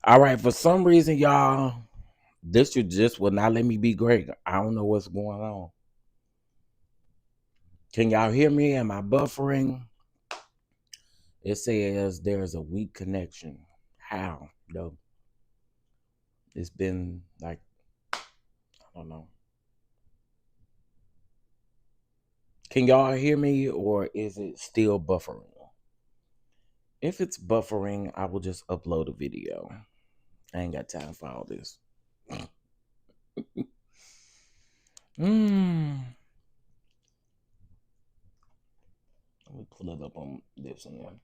All right, for some reason, y'all, this should just will not let me be great. I don't know what's going on. Can y'all hear me? Am I buffering? It says there's a weak connection. How though? It's been like, I don't know. Can y'all hear me or is it still buffering? If it's buffering, I will just upload a video. I ain't got time for all this. Let me pull it up on this one.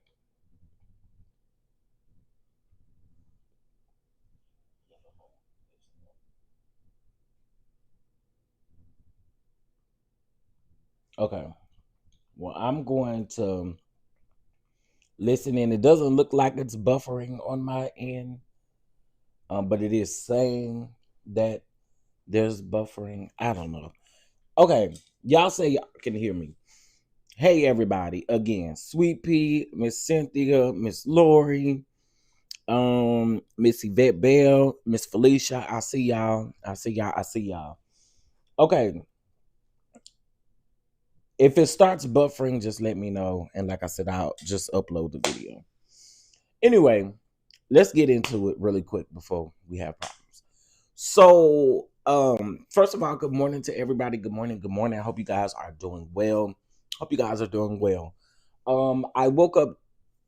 Okay. Well, I'm going to listen in. It doesn't look like it's buffering on my end, but it is saying that there's buffering. I don't know. Okay. Y'all say y'all can hear me. Hey, everybody. Again, Sweet Pea, Miss Cynthia, Miss Lori, Miss Yvette Bell, Miss Felicia. I see y'all. I see y'all. I see y'all. Okay. If it starts buffering, just let me know. And like I said, I'll just upload the video. Anyway, let's get into it really quick before we have problems. So, first of all, good morning to everybody. Good morning. Good morning. I hope you guys are doing well. Hope you guys are doing well. I woke up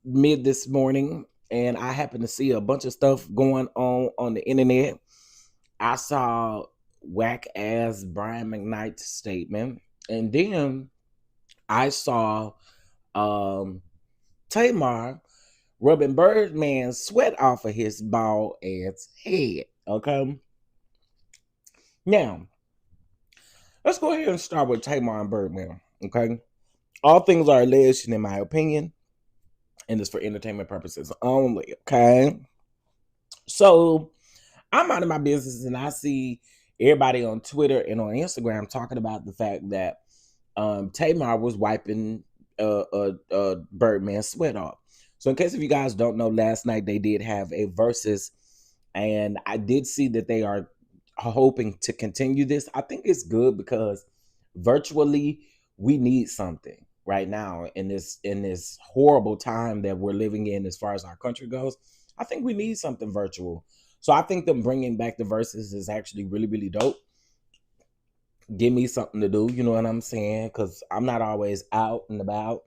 mid this morning and I happened to see a bunch of stuff going on the internet. I saw whack ass Brian Mcknight's statement, and then I saw Tamar rubbing Birdman's sweat off of his bald ass head. Okay. Now, let's go ahead and start with Tamar and Birdman. Okay. All things are alleged, in my opinion, and it's for entertainment purposes only. Okay. So I'm out of my business and I see everybody on Twitter and on Instagram talking about the fact that Tamar was wiping Birdman's sweat off. So in case if you guys don't know, last night they did have a versus, and I did see that they are hoping to continue this. I think it's good because virtually we need something right now in this horrible time that we're living in as far as our country goes. I think we need something virtual. So I think them bringing back the verses is actually really, really dope. Give me something to do, you know what I'm saying? Because I'm not always out and about.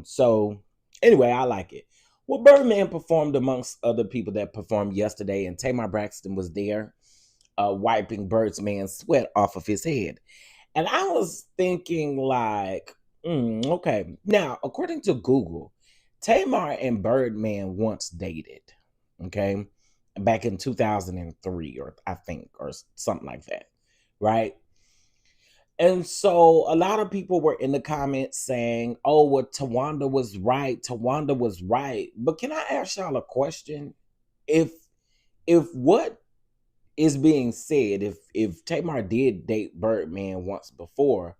So anyway, I like it. Well, Birdman performed amongst other people that performed yesterday, and Tamar Braxton was there, wiping Birdman's sweat off of his head. And I was thinking, like, okay. Now, according to Google, Tamar and Birdman once dated, okay, back in 2003, or I think, or something like that, right? And so a lot of people were in the comments saying, oh, well, Tawanda was right. Tawanda was right. But can I ask y'all a question? If what is being said, if Tamar did date Birdman once before,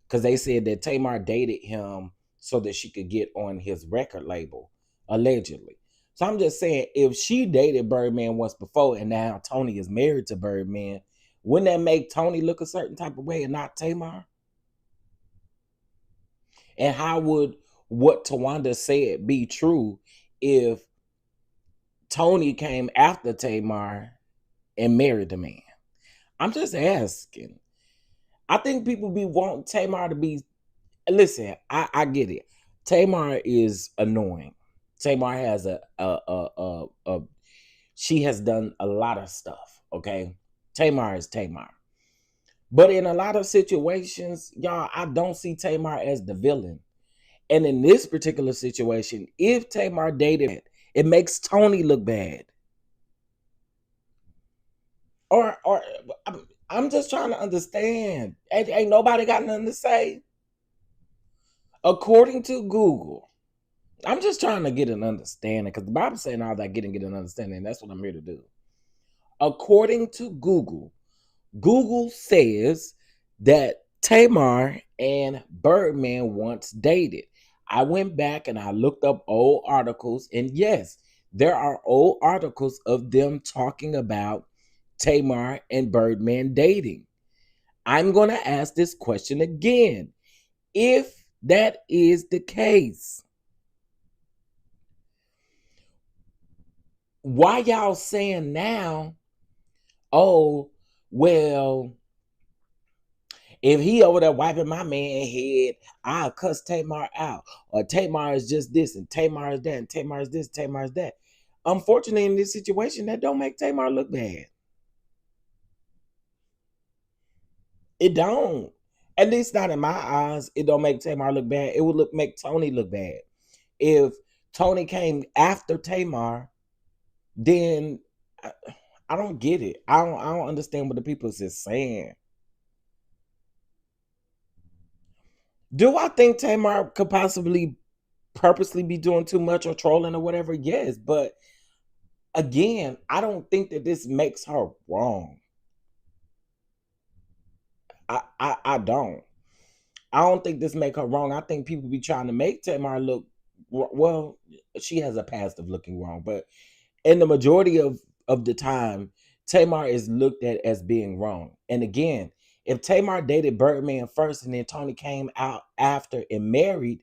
because they said that Tamar dated him so that she could get on his record label, allegedly. So I'm just saying, if she dated Birdman once before and now Tony is married to Birdman, wouldn't that make Tony look a certain type of way and not Tamar? And how would what Tawanda said be true if Tony came after Tamar and married the man? I'm just asking. I think people be wanting Tamar to be. Listen, I get it. Tamar is annoying. Tamar has a she has done a lot of stuff. Okay, Tamar is Tamar. But in a lot of situations, y'all, I don't see Tamar as the villain. And in this particular situation, if Tamar dated, it makes Tony look bad. Or I'm just trying to understand. Ain't nobody got nothing to say. According to Google, I'm just trying to get an understanding because the Bible's saying all that get an understanding. That's what I'm here to do. According to Google, Google says that Tamar and Birdman once dated. I went back and I looked up old articles, and yes, There are old articles of them talking about Tamar and Birdman dating. I'm going to ask this question again. If that is the case, why y'all saying now, oh, well, if he over there wiping my man head, I'll cuss Tamar out. Or Tamar is just this, and Tamar is that, and Tamar is this, Tamar is that. Unfortunately, in this situation, that don't make Tamar look bad. It don't. At least not in my eyes. It don't make Tamar look bad. It would make Tony look bad. If Tony came after Tamar, then I don't get it. I don't understand what the people is saying. Do I think Tamar could possibly purposely be doing too much or trolling or whatever? Yes, but again, I don't think that this makes her wrong. I don't. I don't think this make her wrong. I think people be trying to make Tamar look well. She has a past of looking wrong, but in the majority of the time, Tamar is looked at as being wrong. And again, if Tamar dated Birdman first and then Tony came out after and married,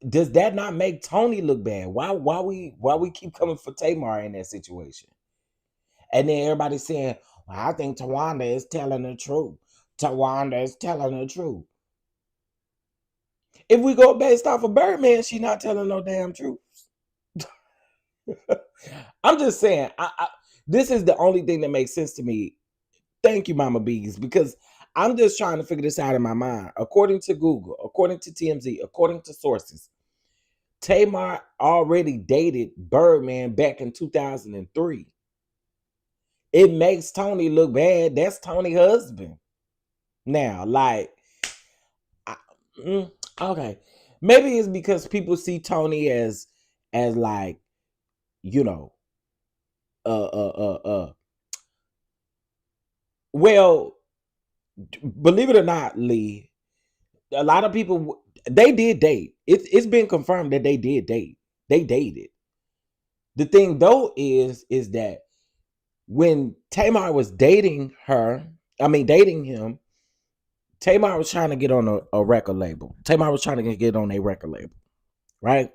does that not make Tony look bad? Why we keep coming for Tamar in that situation? And then everybody saying, well, I think Tawanda is telling the truth. Tawanda is telling the truth. If we go based off of Birdman, she's not telling no damn truth. I'm just saying, this is the only thing that makes sense to me. Thank you, Mama Bees, because I'm just trying to figure this out in my mind. According to Google, according to TMZ, according to sources, Tamar already dated Birdman back in 2003. It makes Tony look bad. That's Tony's husband. Now, like, okay, maybe it's because people see Tony as like, you know, well, believe it or not, Lee, a lot of people, they did date. It's been confirmed that they did date. They dated. The thing though is that when Tamar was dating him, Tamar was trying to get on a record label. Tamar was trying to get on a record label, right?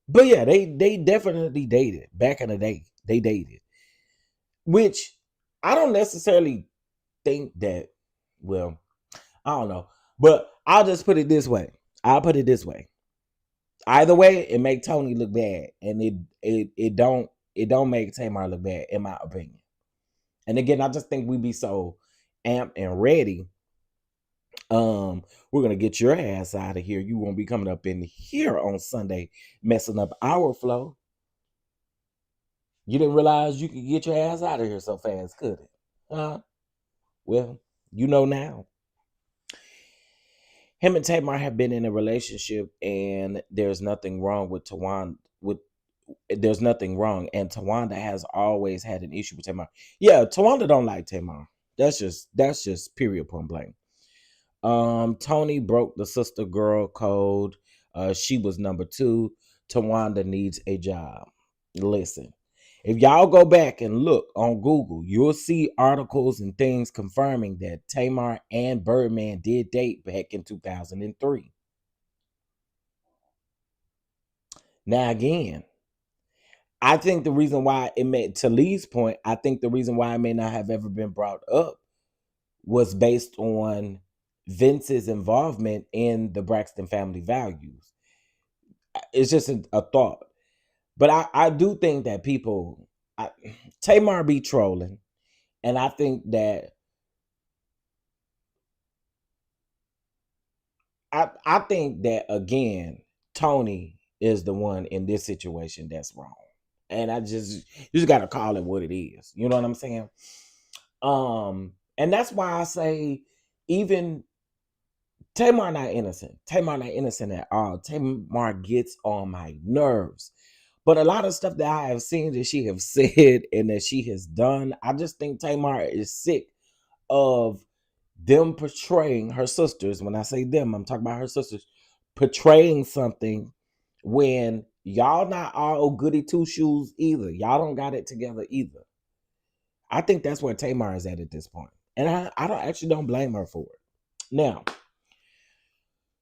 But yeah, they definitely dated back in the day. They dated, which I don't necessarily think that. Well, I don't know, but I'll just put it this way. I'll put it this way. Either way, it make Tony look bad, and it don't make Tamar look bad, in my opinion. And again, I just think we be so amped and ready. We're gonna get your ass out of here. You won't be coming up in here on Sunday, messing up our flow. You didn't realize you could get your ass out of here so fast, could it? Well, you know now. Him and Tamar have been in a relationship, and there's nothing wrong with Tawanda. There's nothing wrong, and Tawanda has always had an issue with Tamar. Yeah, Tawanda don't like Tamar. That's just period point blank. Tony broke the sister girl code. She was number two. Tawanda needs a job. Listen, if y'all go back and look on Google, you'll see articles and things confirming that Tamar and Birdman did date back in 2003. Now, again, I think the reason why it made, to Lee's point, I think the reason why it may not have ever been brought up was based on Vince's involvement in the Braxton family values. It's just a thought. But I do think that people, Tamar be trolling. And I think that, I think that, again, Tony is the one in this situation that's wrong. And you just got to call it what it is. You know what I'm saying? And that's why I say, even Tamar not innocent. Tamar not innocent at all. Tamar gets on my nerves. But a lot of stuff that I have seen that she have said and that she has done, I just think Tamar is sick of them portraying her sisters. When I say them, I'm talking about her sisters portraying something when y'all not all goody two shoes either. Y'all don't got it together either. I think that's where Tamar is at this point. And I don't actually don't blame her for it. Now,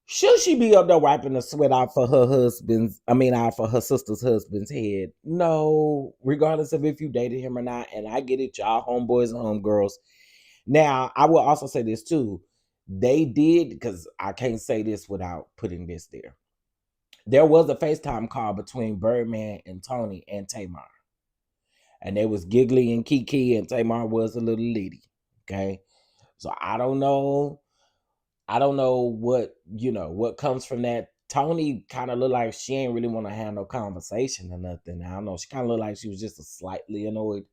should she be up there wiping the sweat out for her out for her sister's husband's head? No, regardless of if you dated him or not. And I get it, y'all homeboys and homegirls. Now, I will also say this too. They did, because I can't say this without putting this there. There was a FaceTime call between Birdman and Tony and Tamar. And they was giggly and kiki, and Tamar was a little lady. Okay. So I don't know. I don't know what comes from that. Tony kind of looked like she ain't really want to have no conversation or nothing. I don't know. She kind of looked like she was just slightly annoyed.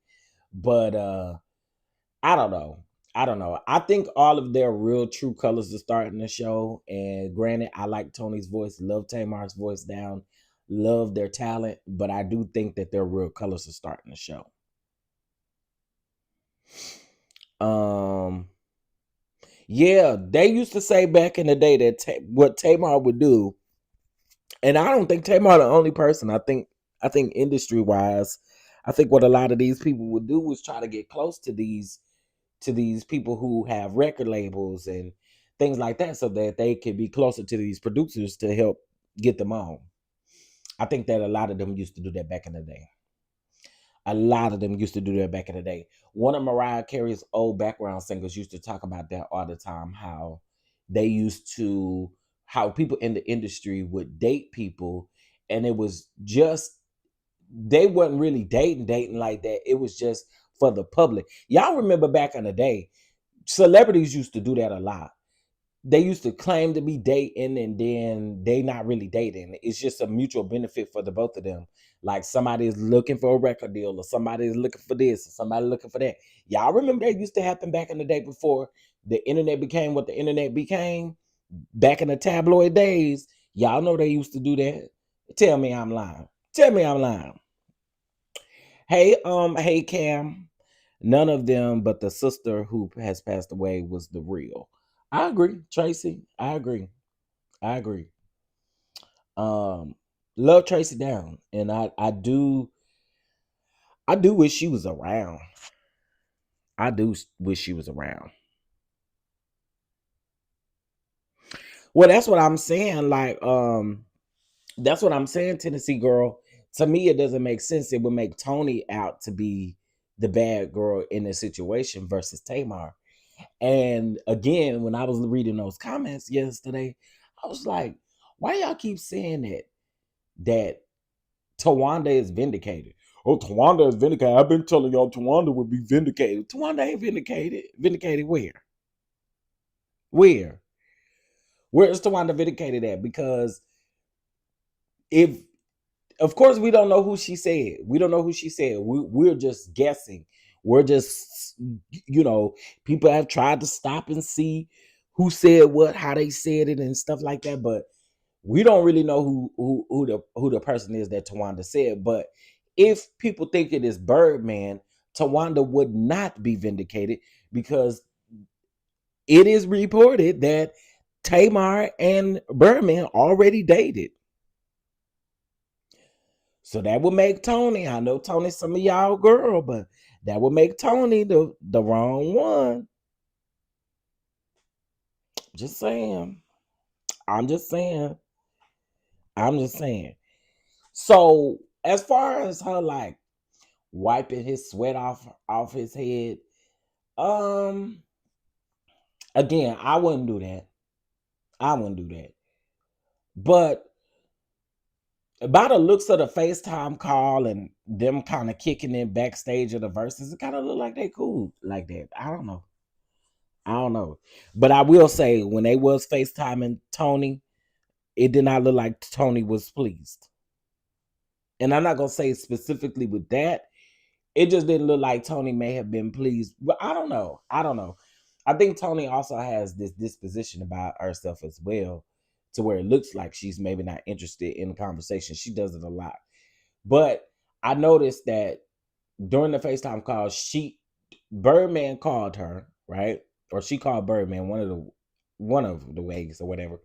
But I don't know. I don't know. I think all of their real true colors are starting to show. And granted, I like Tony's voice, love Tamar's voice down, love their talent, but I do think that their real colors are starting to show. Yeah, they used to say back in the day that what Tamar would do, and I don't think Tamar the only person. I think industry wise, I think what a lot of these people would do was try to get close to these people who have record labels and things like that, so that they could be closer to these producers to help get them on. I think that a lot of them used to do that back in the day. A lot of them used to do that back in the day. One of Mariah Carey's old background singers used to talk about that all the time, how they used to, how people in the industry would date people, and it was just, they wasn't really dating like that. It was just for the public. Y'all remember back in the day, celebrities used to do that a lot. They used to claim to be dating, and then they not really dating. It's just a mutual benefit for the both of them. Like somebody is looking for a record deal, or somebody is looking for this, or somebody looking for that. Y'all remember that used to happen back in the day before the internet became what the internet became? Back in the tabloid days, y'all know they used to do that. Tell me I'm lying. Tell me I'm lying. Hey Cam. None of them but the sister who has passed away was the real. I agree, Tracy. I agree. I agree. Um, love Tracy down, and I do wish she was around. I do wish she was around. Well, that's what I'm saying. Like, that's what I'm saying, Tennessee girl. To me, it doesn't make sense. It would make Tony out to be the bad girl in the situation versus Tamar. And again, when I was reading those comments yesterday, I was like, why y'all keep saying that Tawanda is vindicated? Oh, Tawanda is vindicated. I've been telling y'all Tawanda would be vindicated. Tawanda ain't vindicated. Vindicated where? Where? Where is Tawanda vindicated at? Because if, of course, we don't know who she said. We don't know who she said. We're just guessing. We're just, people have tried to stop and see who said what, how they said it, and stuff like that. But we don't really know who the person is that Tawanda said. But if people think it is Birdman, Tawanda would not be vindicated, because it is reported that Tamar and Birdman already dated. So that would make Tony, I know Tony's some of y'all girl, but that would make Tony the wrong one. Just saying. I'm just saying. I'm just saying. So as far as her like wiping his sweat off his head, again, I wouldn't do that. I wouldn't do that. But by the looks of the FaceTime call and them kind of kicking in backstage of the verses, it kind of look like they cool like that. I don't know. I don't know. But I will say, when they was FaceTiming Tony, it did not look like Tony was pleased. And I'm not going to say specifically with that. It just didn't look like Tony may have been pleased. But I don't know. I don't know. I think Tony also has this disposition about herself as well, to where it looks like she's maybe not interested in the conversation. She does it a lot. But I noticed that during the FaceTime call, Birdman called her, right? or she called Birdman one of the ways or whatever.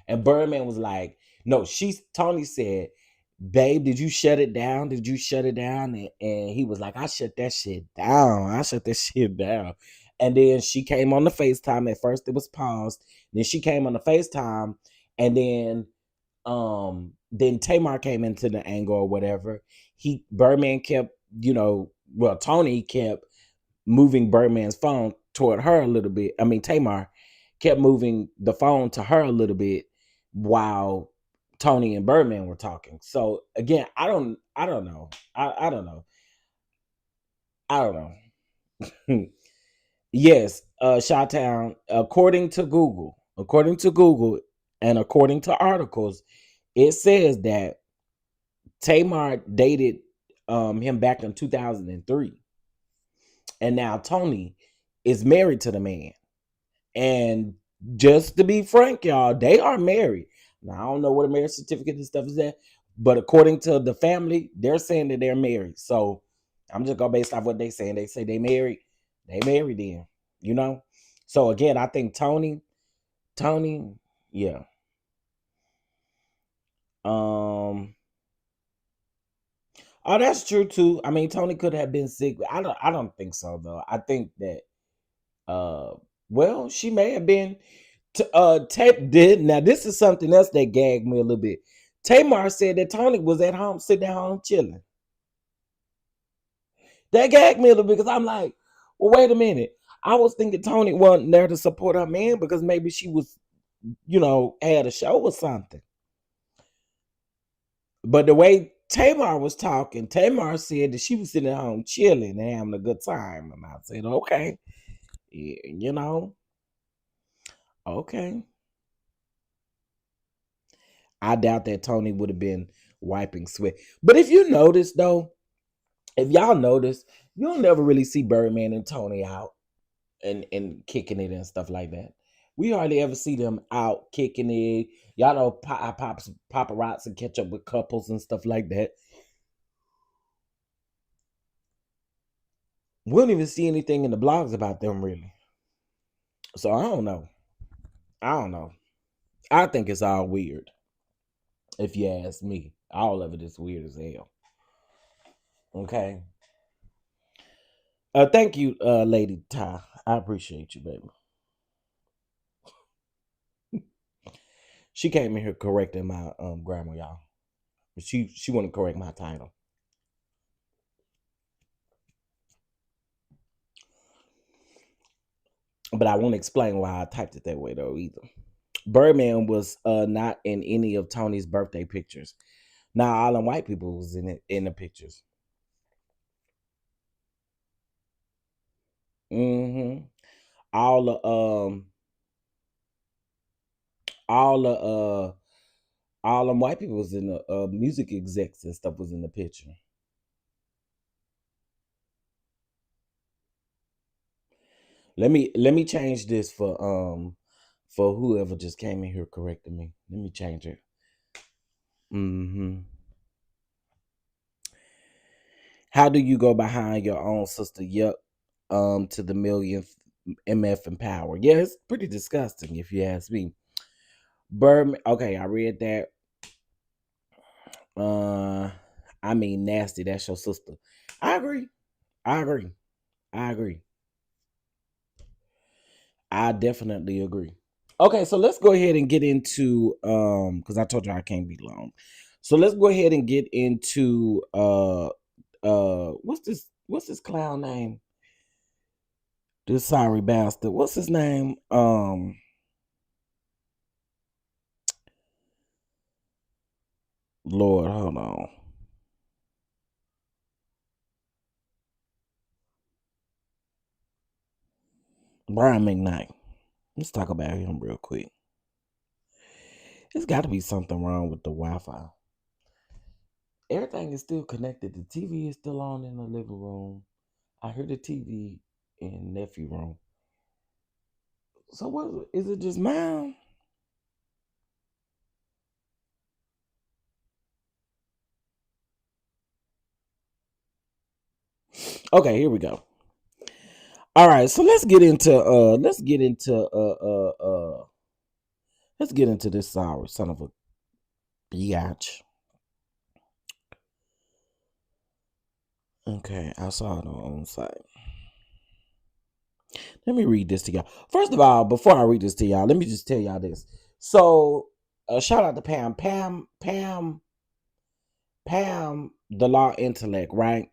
And Birdman was like, no, Tony said, babe, did you shut it down? Did you shut it down? And he was like, I shut that shit down. I shut that shit down. And then she came on the FaceTime. At first it was paused. Then she came on the FaceTime. And then Tamar came into the angle or whatever. Birdman kept, Tony kept moving Birdman's phone toward her a little bit. I mean, Tamar kept moving the phone to her a little bit while Tony and Birdman were talking. So again, I don't know. I don't know. I don't know. Yes, Chi-Town, according to Google, and according to articles, it says that Tamar dated him back in 2003, and now Tony is married to the man. And just to be frank, y'all, they are married. Now, I don't know what a marriage certificate and stuff is at, but according to the family, they're saying that they're married. So I'm just going based off what they saying. They say they married. They married then, you know? So again, I think Tony, yeah. Oh, that's true too. I mean, Tony could have been sick. I don't think so though. I think that uh well, she may have been Tape did. Now, this is something else that gagged me a little bit. Tamar said that Tony was at home, sitting at home chilling. That gagged me a little bit because I'm like, well, wait a minute. I was thinking Tony wasn't there to support her man because maybe she was, had a show or something. But the way Tamar was talking, Tamar said that she was sitting at home chilling and having a good time. And I said, okay, yeah, okay. I doubt that Tony would have been wiping sweat. But if y'all notice, you don't never really see Birdman and Tony out and kicking it and stuff like that. We hardly ever see them out kicking it. Y'all know paparazzi catch up with couples and stuff like that. We don't even see anything in the blogs about them really. So I don't know. I don't know. I think it's all weird. If you ask me, all of it is weird as hell. Okay. Thank you, Lady Ty. I appreciate you, baby. She came in here correcting my grammar, y'all. She want to correct my title. But I won't explain why I typed it that way though either. Birdman was not in any of Tony's birthday pictures. Now all them white people was in the pictures. Mm-hmm. All the all the all them white people was in the music execs and stuff was in the picture. Let me change this for whoever just came in here correcting me. Let me change it. Mm-hmm. How do you go behind your own sister? Yep. To the millionth MF and power. Yeah, it's pretty disgusting if you ask me. Birdman. Okay, I read that. Uh, I mean, nasty. That's your sister. I agree. I agree. I agree. I definitely agree. Okay, so let's go ahead and get into because I told you I can't be long. So let's go ahead and get into what's this clown name? This sorry bastard. What's his name? Lord, hold on. Brian Mcknight. Let's talk about him real quick. There's got to be something wrong with the Wi-Fi. Everything is still connected. The TV is still on in the living room. I hear the TV in nephew room. So what is it? Just mine? Okay, here we go. All right, so let's get into this sour son of a biatch. Okay, I saw it on site. Let me read this to y'all. First of all, before I read this to y'all, let me just tell y'all this. So, shout out to Pam, the law intellect, right?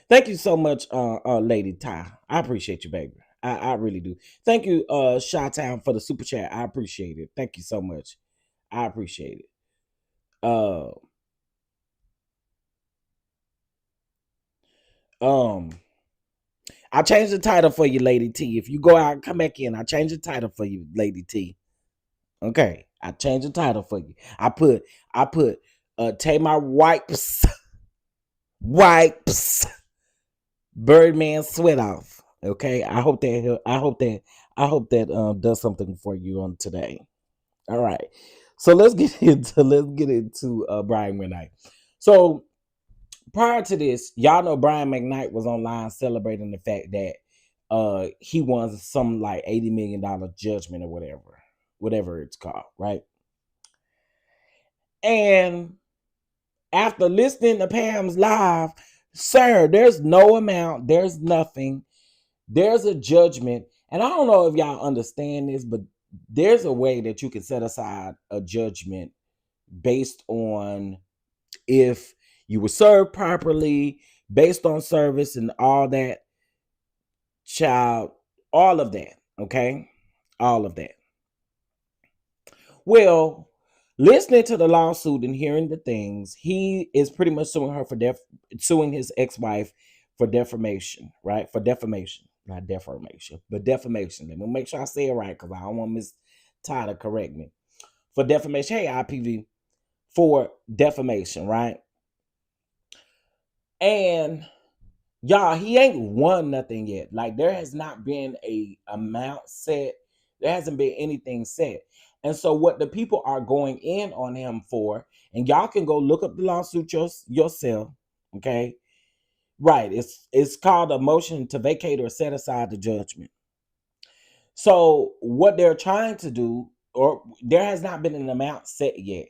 Thank you so much, Lady Ty. I appreciate you, baby. I really do. Thank you, Chi-Town, for the super chat. I appreciate it. Thank you so much. I appreciate it. Uh, um, I changed the title for you, Lady T. If you go out and come back in, I changed the title for you, Lady T. Okay, I changed the title for you. I put Tamar wipes Birdman sweat off. Okay, I hope that does something for you on today. All right, so let's get into Brian Mcknight. So prior to this, y'all know Brian Mcknight was online celebrating the fact that he won some like $80 million judgment or whatever it's called, right? And after listening to Pam's live, sir, there's no amount, there's nothing, there's a judgment. And I don't know if y'all understand this, but there's a way that you can set aside a judgment based on if you were served properly, based on service and all that, child, all of that, okay? All of that. Well, listening to the lawsuit and hearing the things, he is pretty much suing his ex-wife for defamation, right? For defamation, not defamation, but defamation. Let me make sure I say it right because I don't want Miss Ty to correct me. For defamation, hey IPV, for defamation, right? And y'all, he ain't won nothing yet. Like there has not been a amount set. There hasn't been anything set. And so what the people are going in on him for, and y'all can go look up the lawsuit yourself, okay? Right. It's called a motion to vacate or set aside the judgment. So what they're trying to do, or there has not been an amount set yet.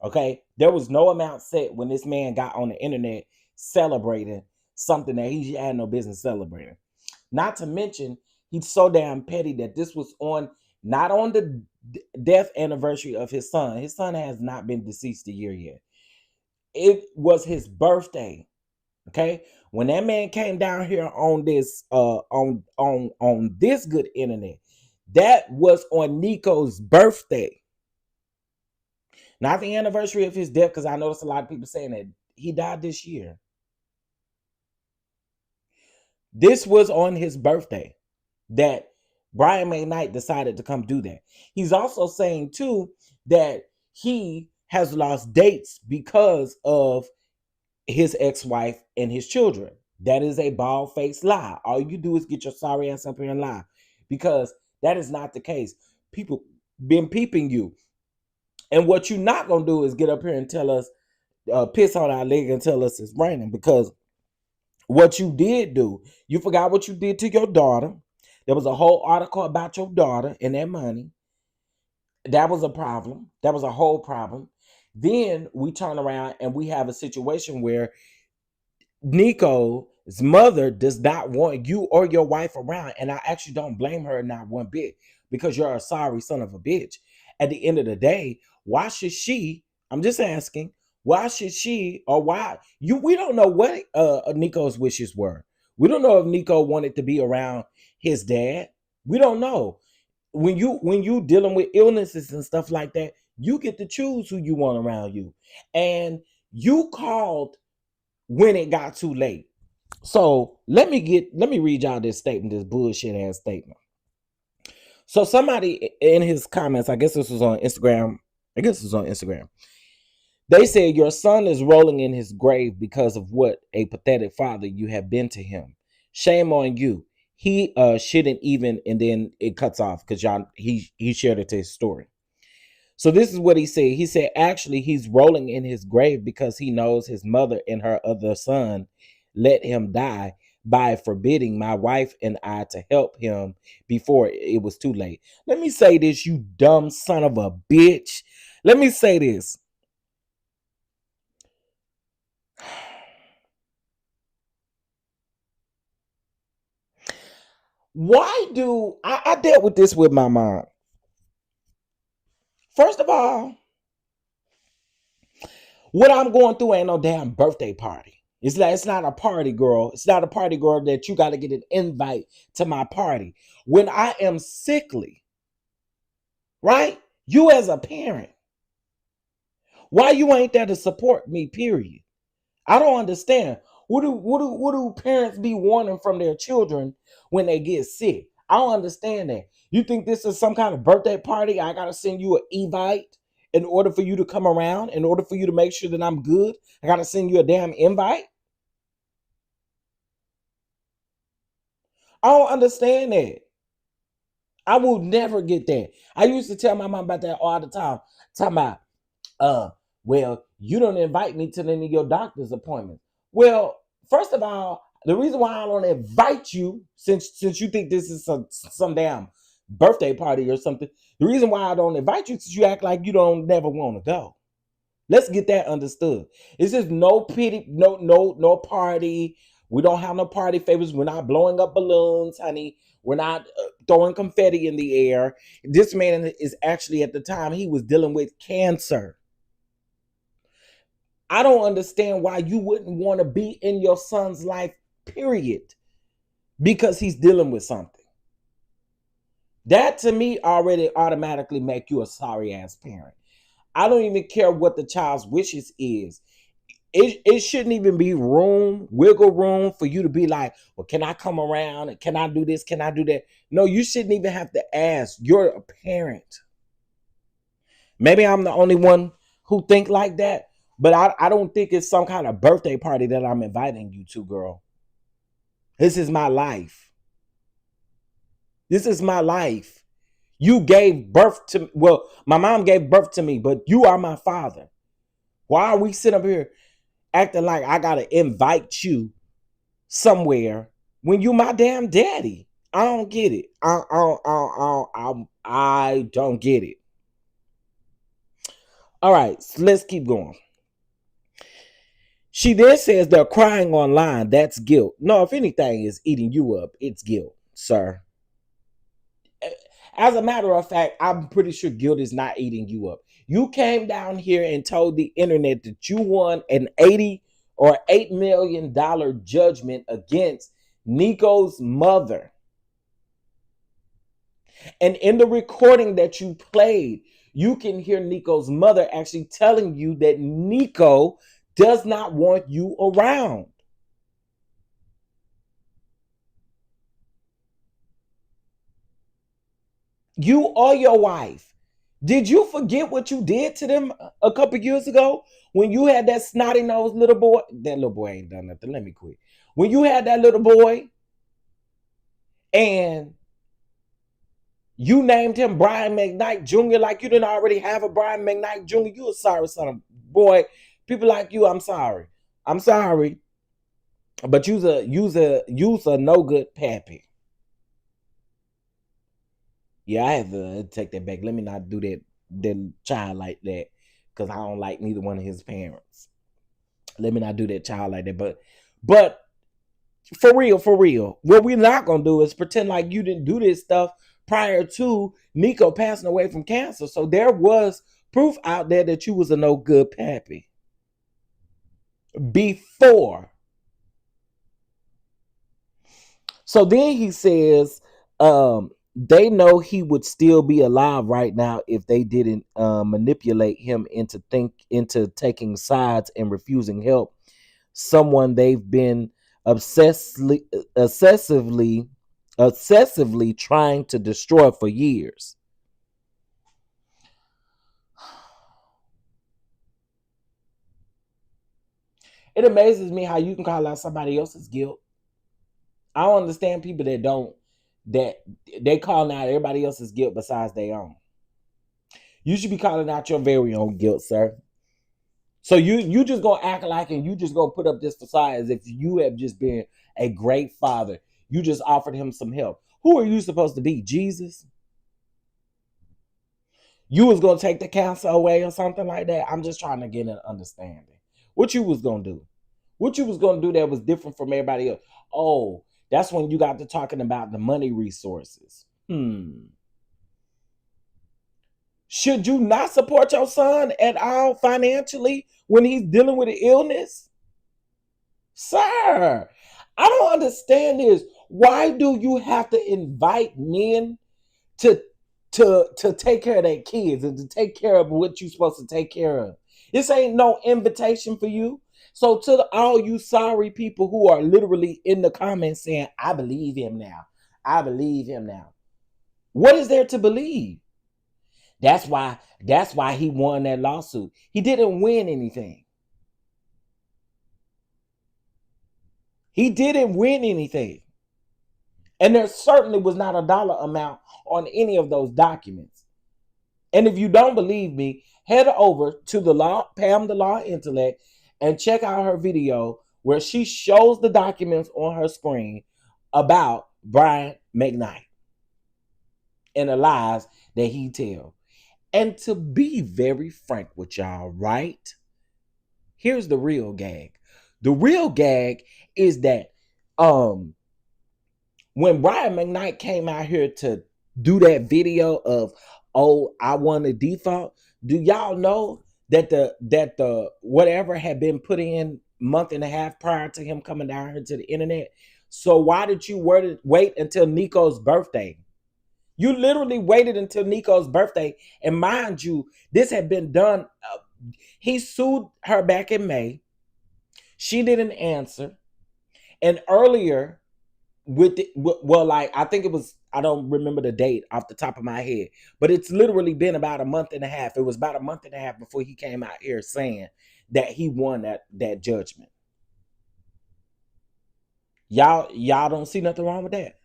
Okay. There was no amount set when this man got on the internet celebrating something that he had no business celebrating. Not to mention, he's so damn petty that this was on not on the death anniversary of his son. His son has not been deceased a year yet. It was his birthday. Okay, when that man came down here on this on this good internet, that was on Nico's birthday, not the anniversary of his death. Because I noticed a lot of people saying that he died this year. This was on his birthday that Brian Mcknight decided to come do that. He's also saying too that he has lost dates because of his ex-wife and his children. That is a bald-faced lie. All you do is get your sorry ass up here and lie, because that is not the case. People been peeping you, and what you're not gonna do is get up here and tell us, piss on our leg and tell us it's raining, because what you did do, you forgot what you did to your daughter. There was a whole article about your daughter and that money. That was a problem. That was a whole problem. Then we turn around and we have a situation where Nico's mother does not want you or your wife around. And I actually don't blame her not one bit, because you're a sorry son of a bitch. At the end of the day, why should she? I'm just asking, why should she, or why you? We don't know what Nico's wishes were. We don't know if Nico wanted to be around his dad. We don't know. When you dealing with illnesses and stuff like that, you get to choose who you want around you. And you called when it got too late. So let me read y'all this statement, this bullshit ass statement. So somebody in his comments, I guess this was on Instagram. They said your son is rolling in his grave because of what a pathetic father you have been to him. Shame on you. He shouldn't even, and then it cuts off because y'all he shared it to his story. So this is what he said. He said, actually, he's rolling in his grave because he knows his mother and her other son let him die by forbidding my wife and I to help him before it was too late. Let me say this, you dumb son of a bitch. Let me say this. Why do I dealt with this with my mom? First of all, what I'm going through ain't no damn birthday party. It's not a party, girl. It's not a party, girl, that you got to get an invite to my party. When I am sickly, right? You as a parent, why you ain't there to support me, period? I don't understand. What do parents be wanting from their children when they get sick? I don't understand that. You think this is some kind of birthday party? I gotta send you an invite in order for you to come around, in order for you to make sure that I'm good. I gotta send you a damn invite. I don't understand that. I will never get that. I used to tell my mom about that all the time. Talking about, uh, well, you don't invite me to any of your doctor's appointments. Well, first of all, the reason why I don't invite you, since you think this is some damn birthday party or something, the reason why I don't invite you is you act like you don't never want to go. Let's get that understood. It's just no pity, no party. We don't have no party favors. We're not blowing up balloons, honey. We're not throwing confetti in the air. This man is actually, at the time, he was dealing with cancer. I don't understand why you wouldn't want to be in your son's life, period, because he's dealing with something. That to me already automatically make you a sorry ass parent. I don't even care what the child's wishes is. It shouldn't even be wiggle room for you to be like, well, can I come around? And can I do this? Can I do that? No, you shouldn't even have to ask. You're a parent. Maybe I'm the only one who think like that, but I don't think it's some kind of birthday party that I'm inviting you to, girl. This is my life. This is my life. You gave birth to, well, my mom gave birth to me, but you are my father. Why are we sitting up here acting like I gotta invite you somewhere when you my damn daddy? I don't get it. I don't get it. All right, so let's keep going. She then says they're crying online. That's guilt. No, if anything is eating you up, it's guilt, sir. As a matter of fact, I'm pretty sure guilt is not eating you up. You came down here and told the internet that you won an 80 or $8 million judgment against Nico's mother. And in the recording that you played, you can hear Nico's mother actually telling you that Nico does not want you around. You or your wife. Did you forget what you did to them a couple years ago when you had that snotty nosed little boy? That little boy ain't done nothing. Let me quit. When you had that little boy and you named him Brian Mcknight Jr. like you didn't already have a Brian Mcknight Jr. You a sorry son of boy. People like you, I'm sorry. I'm sorry. But you's a no good pappy. Yeah, I have to take that back. Let me not do that child like that, because I don't like neither one of his parents. Let me not do that child like that. But for real, what we're not gonna do is pretend like you didn't do this stuff prior to Nico passing away from cancer. So there was proof out there that you was a no good pappy before. So then he says, they know he would still be alive right now if they didn't manipulate him into taking sides and refusing help. Someone they've been obsessively trying to destroy for years. It amazes me how you can call out somebody else's guilt. I don't understand people that they calling out everybody else's guilt besides their own. You should be calling out your very own guilt, sir. So you just gonna act like, and you just gonna put up this facade as if you have just been a great father. You just offered him some help. Who are you supposed to be? Jesus? You was gonna take the cancer away or something like that? I'm just trying to get an understanding. What you was gonna do? What you was gonna do that was different from everybody else? Oh, that's when you got to talking about the money resources. Should you not support your son at all financially when he's dealing with an illness? Sir, I don't understand this. Why do you have to invite men to to take care of their kids and to take care of what you're supposed to take care of? This ain't no invitation for you. So to all you sorry people who are literally in the comments saying, I believe him now. I believe him now. What is there to believe? That's why he won that lawsuit. He didn't win anything. He didn't win anything. And there certainly was not a dollar amount on any of those documents. And if you don't believe me, head over to the law, Pam the Law Intellect, and check out her video where she shows the documents on her screen about Brian Mcknight and the lies that he tells. And to be very frank with y'all, right? Here's the real gag. The real gag is that when Brian Mcknight came out here to do that video of, oh, I want a default, do y'all know that the whatever had been put in month and a half prior to him coming down here to the internet? So why did you wait until Nico's birthday? You literally waited until Nico's birthday. And mind you, this had been done. He sued her back in May. She didn't answer. And earlier, I think it was, I don't remember the date off the top of my head, but it's literally been about a month and a half. It was about a month and a half before he came out here saying that he won that judgment. Y'all don't see nothing wrong with that.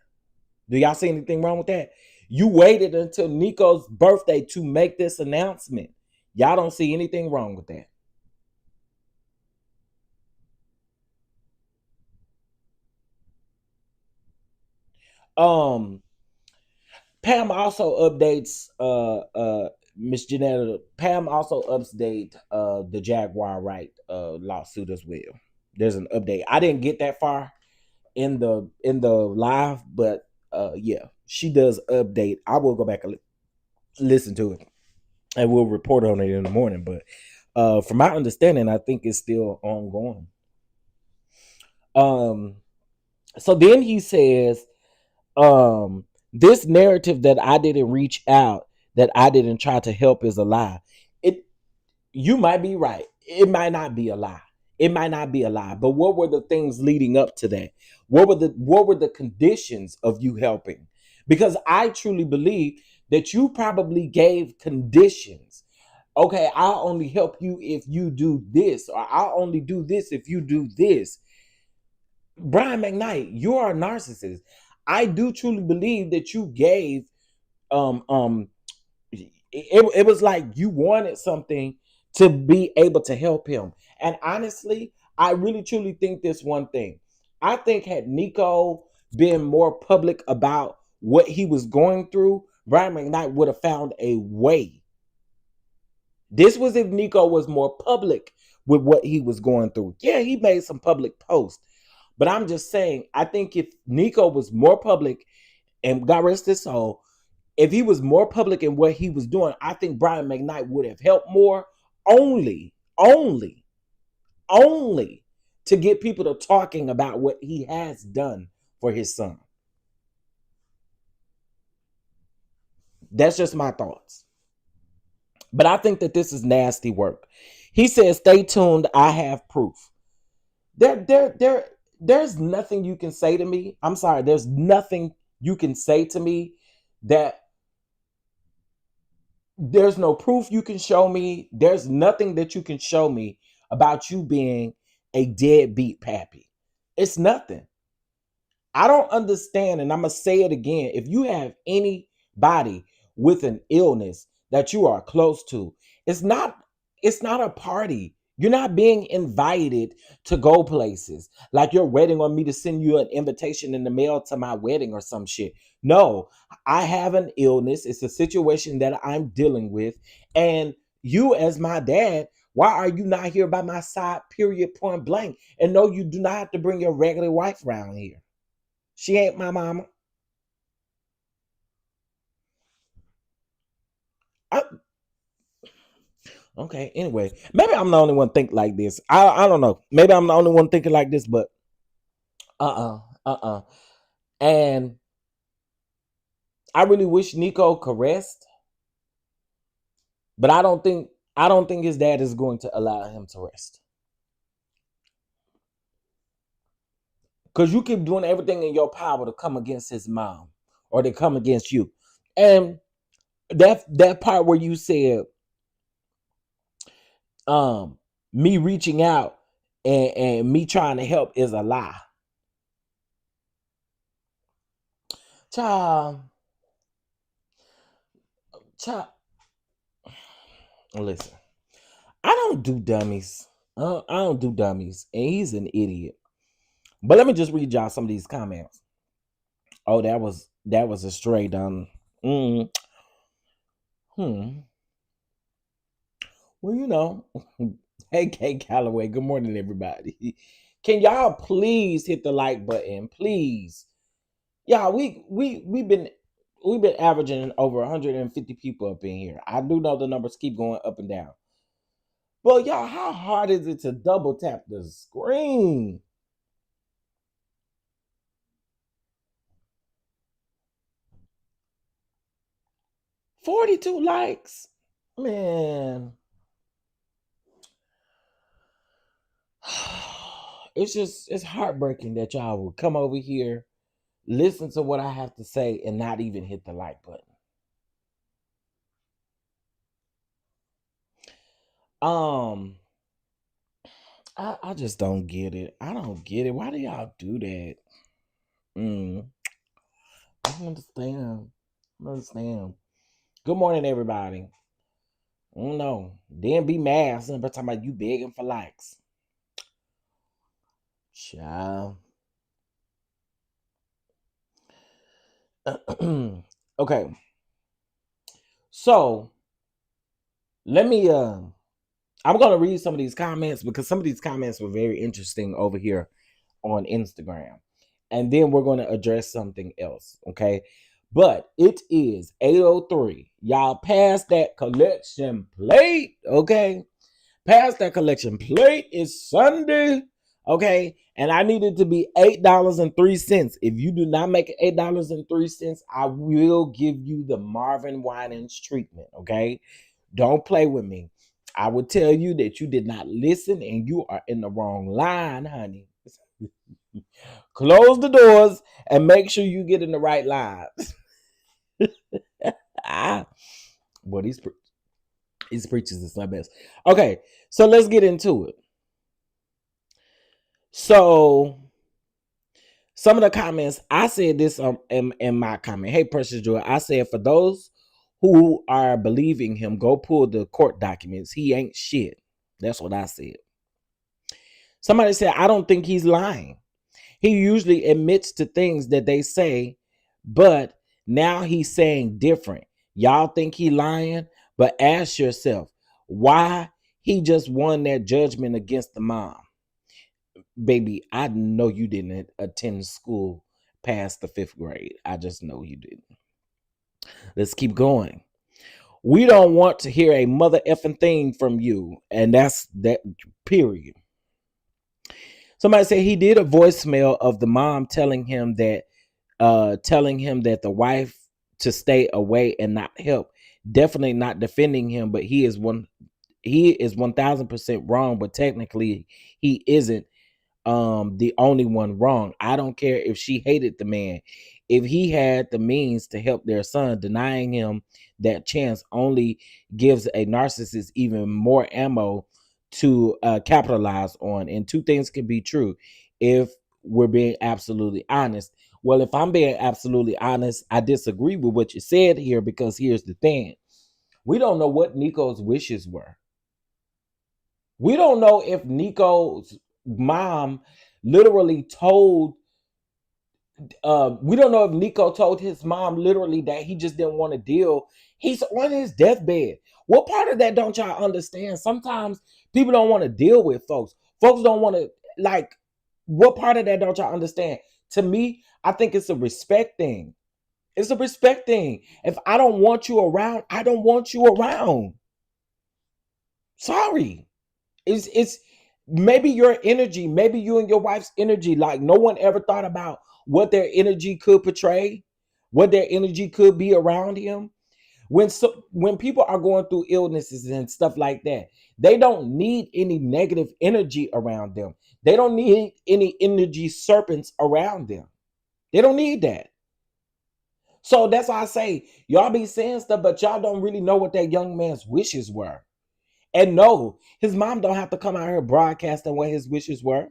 Do y'all see anything wrong with that? You waited until Nico's birthday to make this announcement. Y'all don't see anything wrong with that. Pam also updates Miss Janetta. Pam also updates the Jaguar right lawsuit as well. There's an update. I didn't get that far in the live, but yeah, she does update. I will go back and listen to it, and we'll report on it in the morning. But from my understanding, I think it's still ongoing. So then he says, this narrative that I didn't reach out, that I didn't try to help is a lie. You might be right. It might not be a lie. It might not be a lie. But what were the things leading up to that? What were the conditions of you helping? Because I truly believe that you probably gave conditions. Okay, I'll only help you if you do this, or I'll only do this if you do this. Brian Mcknight, you are a narcissist. I do truly believe that you gave it was like you wanted something to be able to help him. And honestly, I really truly think this one thing. I think had Nico been more public about what he was going through, Brian Mcknight would have found a way. This was if Nico was more public with what he was going through. Yeah, he made some public posts. But I'm just saying, I think if Nico was more public, and God rest his soul, if he was more public in what he was doing, I think Brian Mcknight would have helped more only to get people to talking about what he has done for his son. That's just my thoughts. But I think that this is nasty work. He says, stay tuned. I have proof. There's nothing you can say to me. I'm sorry. There's nothing you can say to me that there's no proof you can show me. There's nothing that you can show me about you being a deadbeat pappy. It's nothing. I don't understand, and I'm going to say it again. If you have anybody with an illness that you are close to, it's not a party You're not being invited to go places. Like you're waiting on me to send you an invitation in the mail to my wedding or some shit. No, I have an illness. It's a situation that I'm dealing with. And you, as my dad, why are you not here by my side, period, point blank? And no, you do not have to bring your regular wife around here. She ain't my mama. I, okay, anyway, maybe I'm the only one think like this. I don't know. Maybe I'm the only one thinking like this, but uh-uh. And I really wish Nico could rest, but I don't think his dad is going to allow him to rest. Because you keep doing everything in your power to come against his mom or to come against you. And that part where you said um me reaching out and me trying to help is a lie. Child, child, listen. I don't do dummies. I don't do dummies. And he's an idiot. But let me just read y'all some of these comments. Oh, that was a stray down. Mm, hmm. Well, hey Kay Calloway. Good morning, everybody. Can y'all please hit the like button, please? Y'all, we've been averaging over 150 people up in here. I do know the numbers keep going up and down. But y'all, how hard is it to double tap the screen? 42 likes. Man. It's heartbreaking that y'all will come over here, listen to what I have to say, and not even hit the like button. Um, I just don't get it. I don't get it. Why do y'all do that? Mm, I don't understand. I don't understand. Good morning, everybody. I don't know. Then be mad. Somebody talking about you begging for likes. Child. Okay. So let me I'm gonna read some of these comments because some of these comments were very interesting over here on Instagram. And then we're gonna address something else. Okay. But it is 8:03. Y'all pass that collection plate. Okay. Pass that collection plate. It's Sunday. Okay. And I need it to be $8.03. If you do not make it $8.03, I will give you the Marvin Winans treatment. Okay. Don't play with me. I will tell you that you did not listen and you are in the wrong line, honey. Close the doors and make sure you get in the right line. Boy, these preachers is my best. Okay, so let's get into it. So some of the comments, I said this in my comment. Hey, Precious Joy, I said for those who are believing him, go pull the court documents. He ain't shit. That's what I said. Somebody said, I don't think he's lying. He usually admits to things that they say, but now he's saying different. Y'all think he lying? But ask yourself, why he just won that judgment against the mom? Baby, I know you didn't attend school past the 5th grade. I just know you didn't. Let's keep going. We don't want to hear a mother effing thing from you. And that's that, period. Somebody said he did a voicemail of the mom telling him that the wife to stay away and not help. Definitely not defending him, but he is 1000% wrong, but technically he isn't the only one wrong. I don't care if she hated the man. If he had the means to help their son, denying him that chance only gives a narcissist even more ammo to capitalize on. And two things can be true if we're being absolutely honest. Well, if I'm being absolutely honest, I disagree with what you said here because here's the thing. We don't know what Nico's wishes were. We don't know if Nico's mom literally told we don't know if Nico told his mom literally that he just didn't want to deal. He's on his deathbed. What part of that don't y'all understand? Sometimes people don't want to deal with folks. Folks don't want to, like, what part of that don't y'all understand? To me, I think it's a respect thing. It's a respect thing. If I don't want you around, I don't want you around. Sorry. It's maybe your energy, maybe you and your wife's energy, like no one ever thought about what their energy could portray, what their energy could be around him. When people are going through illnesses and stuff like that, they don't need any negative energy around them. They don't need any energy serpents around them. They don't need that. So that's why I say y'all be saying stuff, but y'all don't really know what that young man's wishes were. And no, his mom don't have to come out here broadcasting what his wishes were.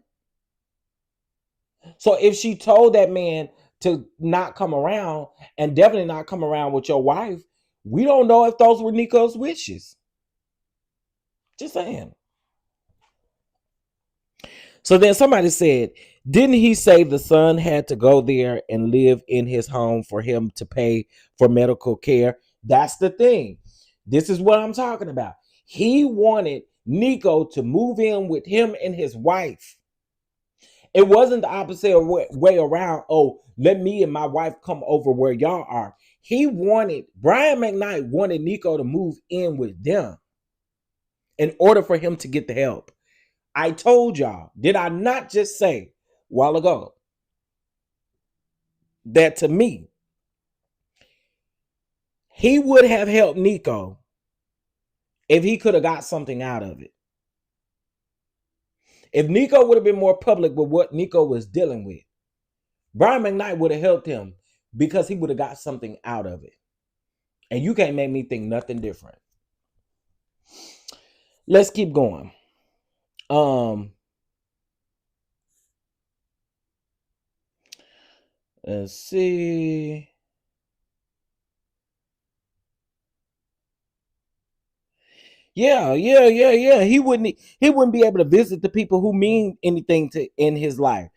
So if she told that man to not come around and definitely not come around with your wife, we don't know if those were Nico's wishes. Just saying. So then somebody said, didn't he say the son had to go there and live in his home for him to pay for medical care? That's the thing. This is what I'm talking about. He wanted Nico to move in with him and his wife. It wasn't the opposite way around. Oh, let me and my wife come over where y'all are. Brian Mcknight wanted Nico to move in with them in order for him to get the help. I told y'all, did I not just say a while ago that to me, he would have helped Nico if he could have got something out of it. If Nico would have been more public with what Nico was dealing with, Brian Mcknight would have helped him because he would have got something out of it. And you can't make me think nothing different. Let's keep going. Let's see. Yeah. He wouldn't be able to visit the people who mean anything to in his life.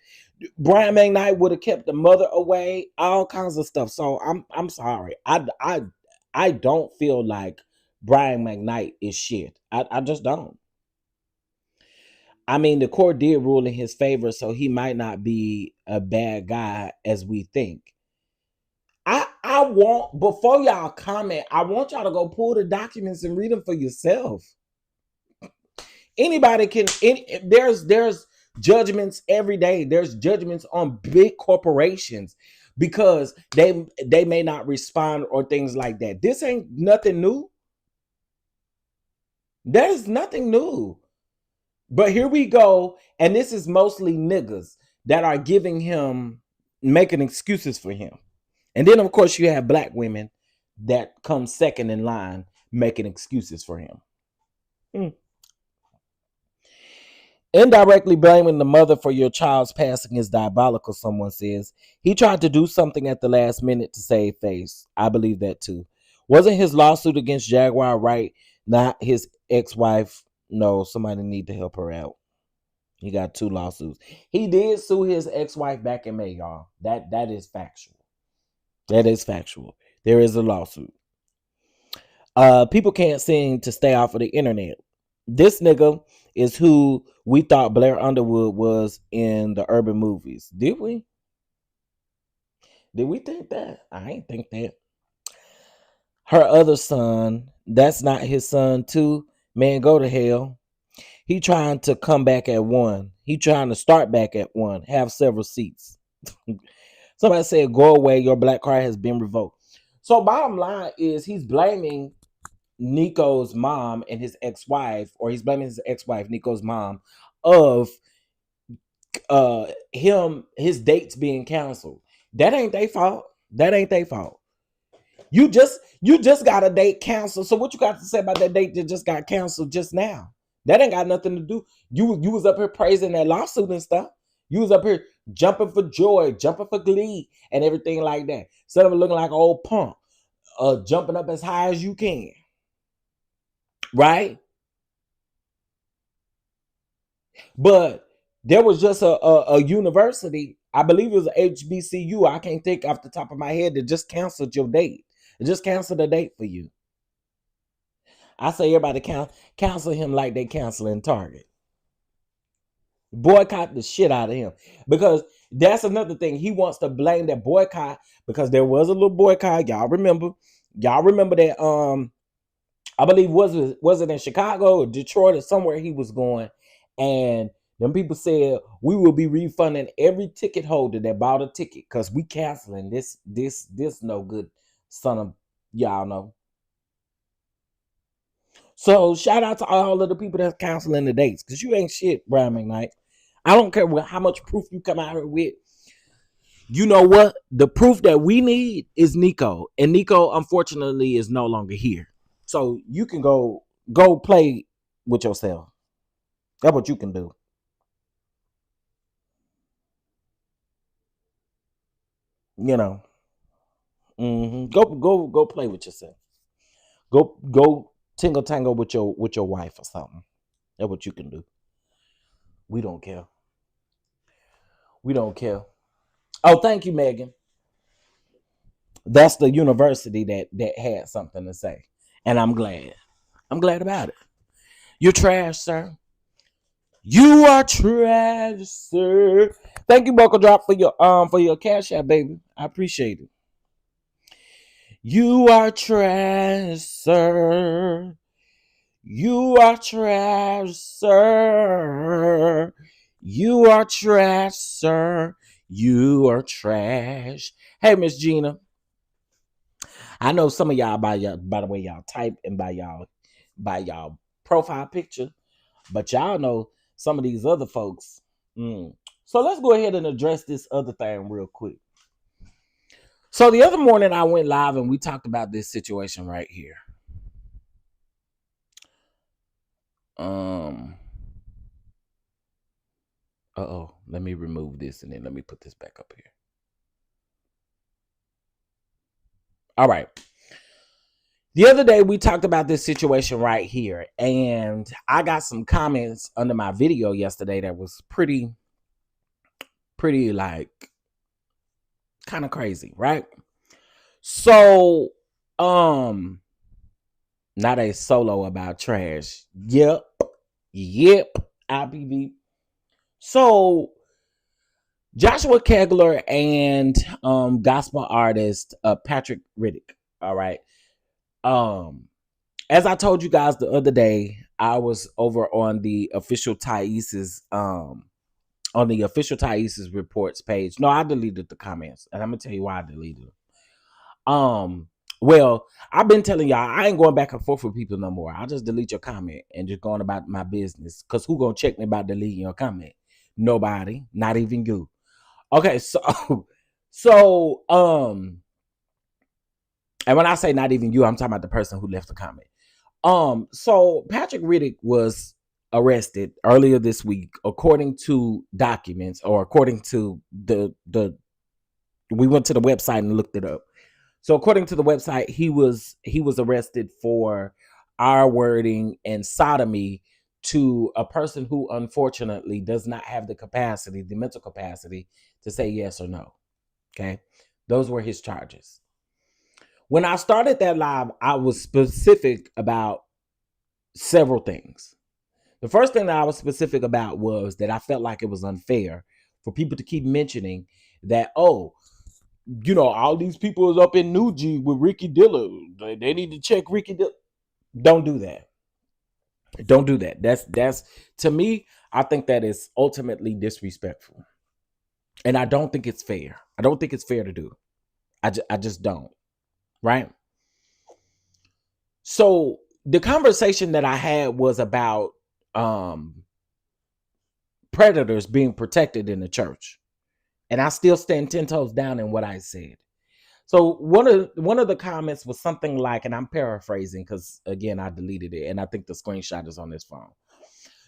Brian McKnight would have kept the mother away, all kinds of stuff. So I'm sorry. I don't feel like Brian McKnight is shit. I just don't. I mean, the court did rule in his favor, so he might not be a bad guy as we think. I want, before y'all comment, I want y'all to go pull the documents and read them for yourself. Anybody can. There's judgments every day. There's judgments on big corporations because they may not respond or things like that. This ain't nothing new. There's nothing new. But here we go, and this is mostly niggas that are making excuses for him. And then, of course, you have black women that come second in line making excuses for him. Indirectly blaming the mother for your child's passing is diabolical, someone says. He tried to do something at the last minute to save face. I believe that too. Wasn't his lawsuit against Jaguar right? Not his ex-wife. No, somebody need to help her out. He got 2 lawsuits. He did sue his ex-wife back in May, y'all. That is factual. That is factual. There is a lawsuit. People can't seem to stay off of the internet. This nigga is who we thought Blair Underwood was in the urban movies. Did we? Did we think that? I ain't think that. Her other son, that's not his son too. Man, go to hell. He trying to come back at 1. He trying to start back at 1. Have several seats. Somebody said, go away. Your black card has been revoked. So bottom line is he's blaming Nico's mom and his ex-wife, or he's blaming his ex-wife, Nico's mom, of his dates being canceled. That ain't their fault. That ain't their fault. You just got a date canceled. So what you got to say about that date that just got canceled just now? That ain't got nothing to do. You was up here praising that lawsuit and stuff. You was up here jumping for joy, jumping for glee, and everything like that. Instead of looking like an old punk, jumping up as high as you can. Right? But there was just a university, I believe it was HBCU, I can't think off the top of my head, that just canceled your date. It just canceled a date for you. I say everybody cancel him like they canceling Target. Boycott the shit out of him. Because that's another thing. He wants to blame that boycott because there was a little boycott. Y'all remember? Y'all remember that I believe was it in Chicago or Detroit or somewhere he was going, and them people said we will be refunding every ticket holder that bought a ticket because we canceling this no good son of y'all know. So shout out to all of the people that's canceling the dates because you ain't shit, Brian Mcknight. I don't care how much proof you come out here with. You know what? The proof that we need is Nico, and Nico unfortunately is no longer here. So you can go play with yourself. That's what you can do. You know. Go play with yourself. Go tingle tangle with your wife or something. That's what you can do. We don't care. We don't care. Oh, thank you, Megan. That's the university that had something to say, and I'm glad. I'm glad about it. You're trash, sir. You are trash, sir. Thank you, Buckle Drop, for your cash app, baby. I appreciate it. You are trash, sir. You are trash, sir. You are trash, sir. You are trash. Hey, Miss Gina. I know some of y'all by the way y'all type and by y'all profile picture, but y'all know some of these other folks. So let's go ahead and address this other thing real quick. So the other morning I went live and we talked about this situation right here. Let me remove this and then let me put this back up here. All right. The other day we talked about this situation right here, and I got some comments under my video yesterday that was pretty like kind of crazy, right? So, not a solo about trash. Yep, IPV. So, Joshua Kegler and gospel artist Patrick Riddick. All right. As I told you guys the other day, I was over on the official Thaice's reports page. No, I deleted the comments, and I'm gonna tell you why I deleted them. Well, I've been telling y'all I ain't going back and forth with people no more. I'll just delete your comment and just going about my business. Cause who gonna check me about deleting your comment? Nobody, not even you. Okay, so and when I say not even you, I'm talking about the person who left the comment. So Patrick Riddick was arrested earlier this week, according to documents, or according to the we went to the website and looked it up. So according to the website, he was arrested for R-wording and sodomy to a person who unfortunately does not have the mental capacity to say yes or no. Okay. Those were his charges. When I started that live, I was specific about several things. The first thing that I was specific about was that I felt like it was unfair for people to keep mentioning that, all these people is up in New G with Ricky Diller. They need to check Ricky Diller. Don't do that. Don't do that. That's to me, I think that is ultimately disrespectful. And I don't think it's fair. I don't think it's fair to do. I just don't. Right? So the conversation that I had was about predators being protected in the church. And I still stand 10 toes down in what I said. So one of the comments was something like, and I'm paraphrasing because again I deleted it and I think the screenshot is on this phone.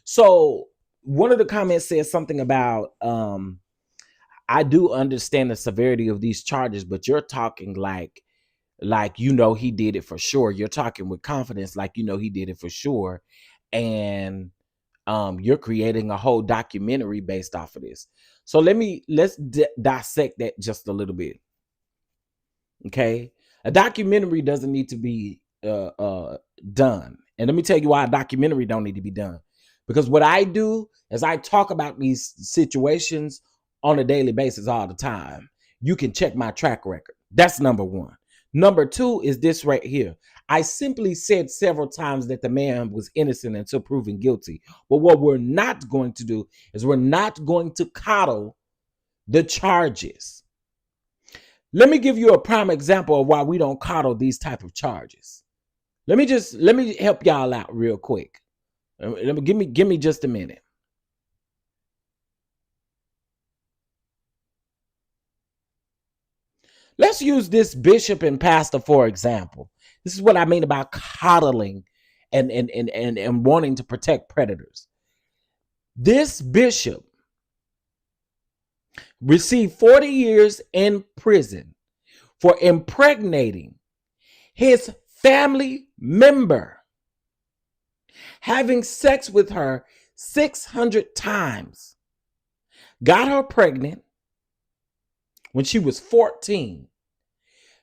So one of the comments says something about I do understand the severity of these charges, but you're talking like he did it for sure. You're talking with confidence like he did it for sure. And You're creating a whole documentary based off of this. So let's dissect that just a little bit. Okay, a documentary doesn't need to be done, and let me tell you why a documentary don't need to be done. Because what I do is I talk about these situations on a daily basis all the time. You can check my track record. That's number one. Number two is this right here. I simply said several times that the man was innocent until proven guilty. But what we're not going to do is we're not going to coddle the charges. Let me give you a prime example of why we don't coddle these type of charges. Let me help y'all out real quick. Give me just a minute. Let's use this bishop and pastor for example. This is what I mean about coddling and wanting to protect predators. This bishop received 40 years in prison for impregnating his family member, having sex with her 600 times, got her pregnant when she was 14,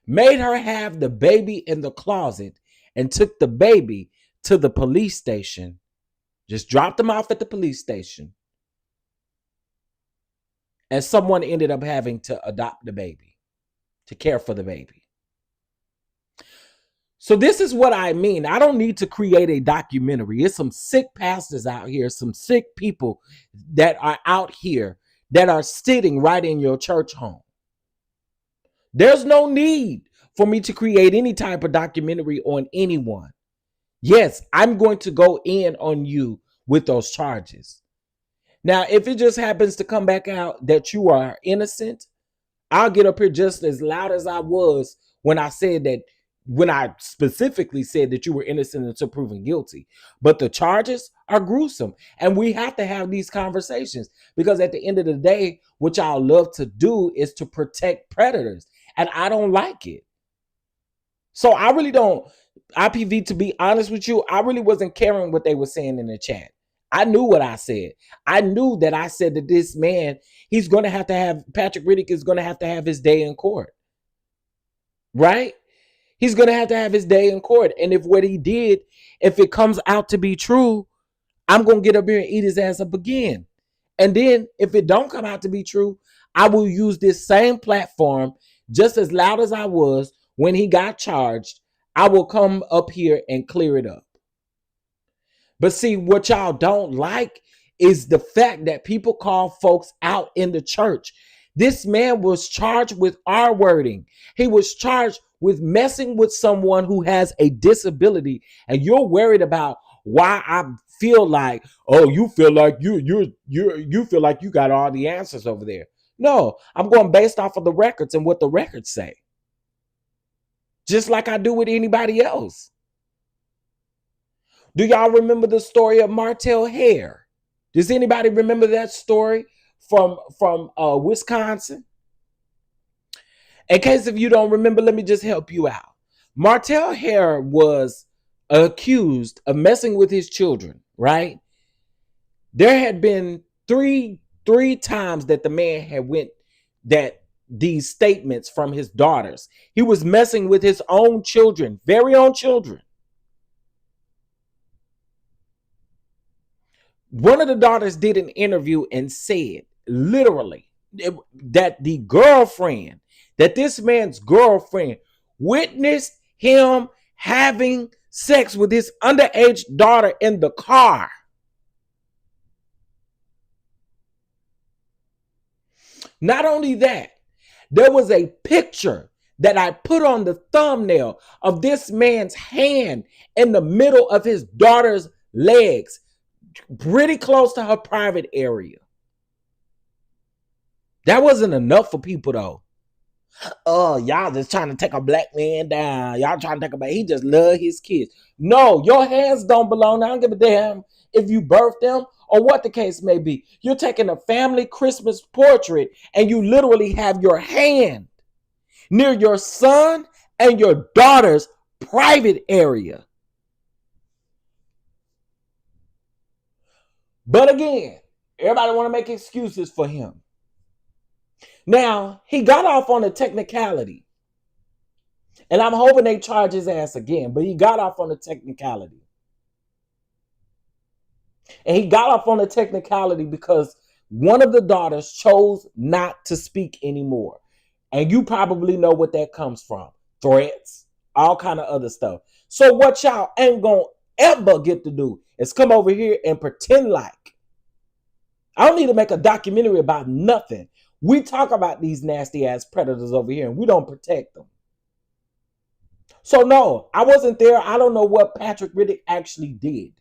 made her have the baby in the closet, and took the baby to the police station, just dropped them off at the police station, and someone ended up having to adopt the baby, to care for the baby. So this is what I mean. I don't need to create a documentary. It's some sick pastors out here, some sick people that are out here that are sitting right in your church home. There's no need for me to create any type of documentary on anyone. Yes, I'm going to go in on you with those charges. Now, if it just happens to come back out that you are innocent, I'll get up here just as loud as I was when I said that, when I specifically said that you were innocent until proven guilty. But the charges are gruesome. And we have to have these conversations because at the end of the day, what y'all love to do is to protect predators. And I don't like it. So I really don't, IPV, to be honest with you, I really wasn't caring what they were saying in the chat. I knew what I said. I knew that I said that this man, he's going to have, Patrick Riddick is going to have his day in court. Right? He's going to have his day in court. And if what he did, if it comes out to be true, I'm going to get up here and eat his ass up again. And then if it don't come out to be true, I will use this same platform just as loud as I was when he got charged. I will come up here and clear it up. But see, what y'all don't like is the fact that people call folks out in the church. This man was charged with R-wording. He was charged with messing with someone who has a disability, and you're worried about why I feel like, oh, you feel like you feel like you got all the answers over there. No, I'm going based off of the records and what the records say. Just like I do with anybody else. Do y'all remember the story of Martell Hare? Does anybody remember that story from Wisconsin? In case if you don't remember, let me just help you out. Martell Hare was accused of messing with his children, right? There had been three times that the man had went that these statements from his daughters. He was messing with his own children, very own children. One of the daughters did an interview and said, literally, that the girlfriend, that this man's girlfriend witnessed him having sex with his underage daughter in the car. Not only that, there was a picture that I put on the thumbnail of this man's hand in the middle of his daughter's legs, pretty close to her private area. That wasn't enough for people though. Oh, y'all just trying to take a black man down. Y'all trying to take a, he just love his kids. No, your hands don't belong. I don't give a damn if you birthed them or what the case may be. You're taking a family Christmas portrait and you literally have your hand near your son and your daughter's private area. But again, everybody want to make excuses for him. Now, he got off on a technicality. And I'm hoping they charge his ass again. But he got off on a technicality. And he got off on a technicality because one of the daughters chose not to speak anymore. And you probably know what that comes from. Threats, all kind of other stuff. So what y'all ain't gonna ever get to do is come over here and pretend like. I don't need to make a documentary about nothing. We talk about these nasty ass predators over here and we don't protect them. So no, I wasn't there. I don't know what Patrick Riddick actually did.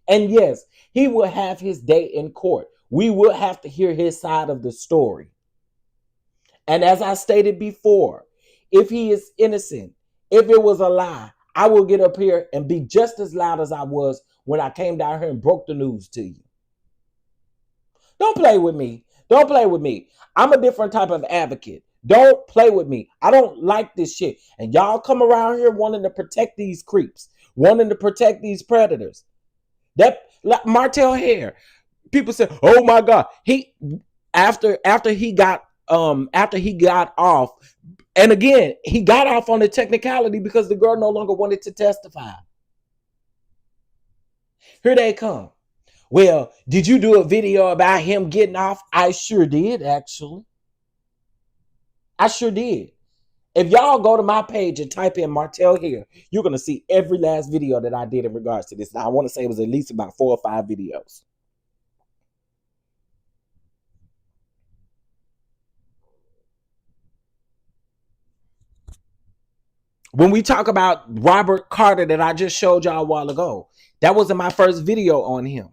And yes, he will have his day in court. We will have to hear his side of the story. And as I stated before, if he is innocent, if it was a lie, I will get up here and be just as loud as I was when I came down here and broke the news to you. Don't play with me. Don't play with me. I'm a different type of advocate. Don't play with me. I don't like this shit. And y'all come around here wanting to protect these creeps, wanting to protect these predators. That like Martell Hare, people say, "Oh my God!" He after he got off, and again he got off on the technicality because the girl no longer wanted to testify. Here they come. Well, did you do a video about him getting off? I sure did, actually. I sure did. If y'all go to my page and type in Martell Hare, you're going to see every last video that I did in regards to this. Now, I want to say it was at least about 4 or 5 videos. When we talk about Robert Carter that I just showed y'all a while ago, that wasn't my first video on him.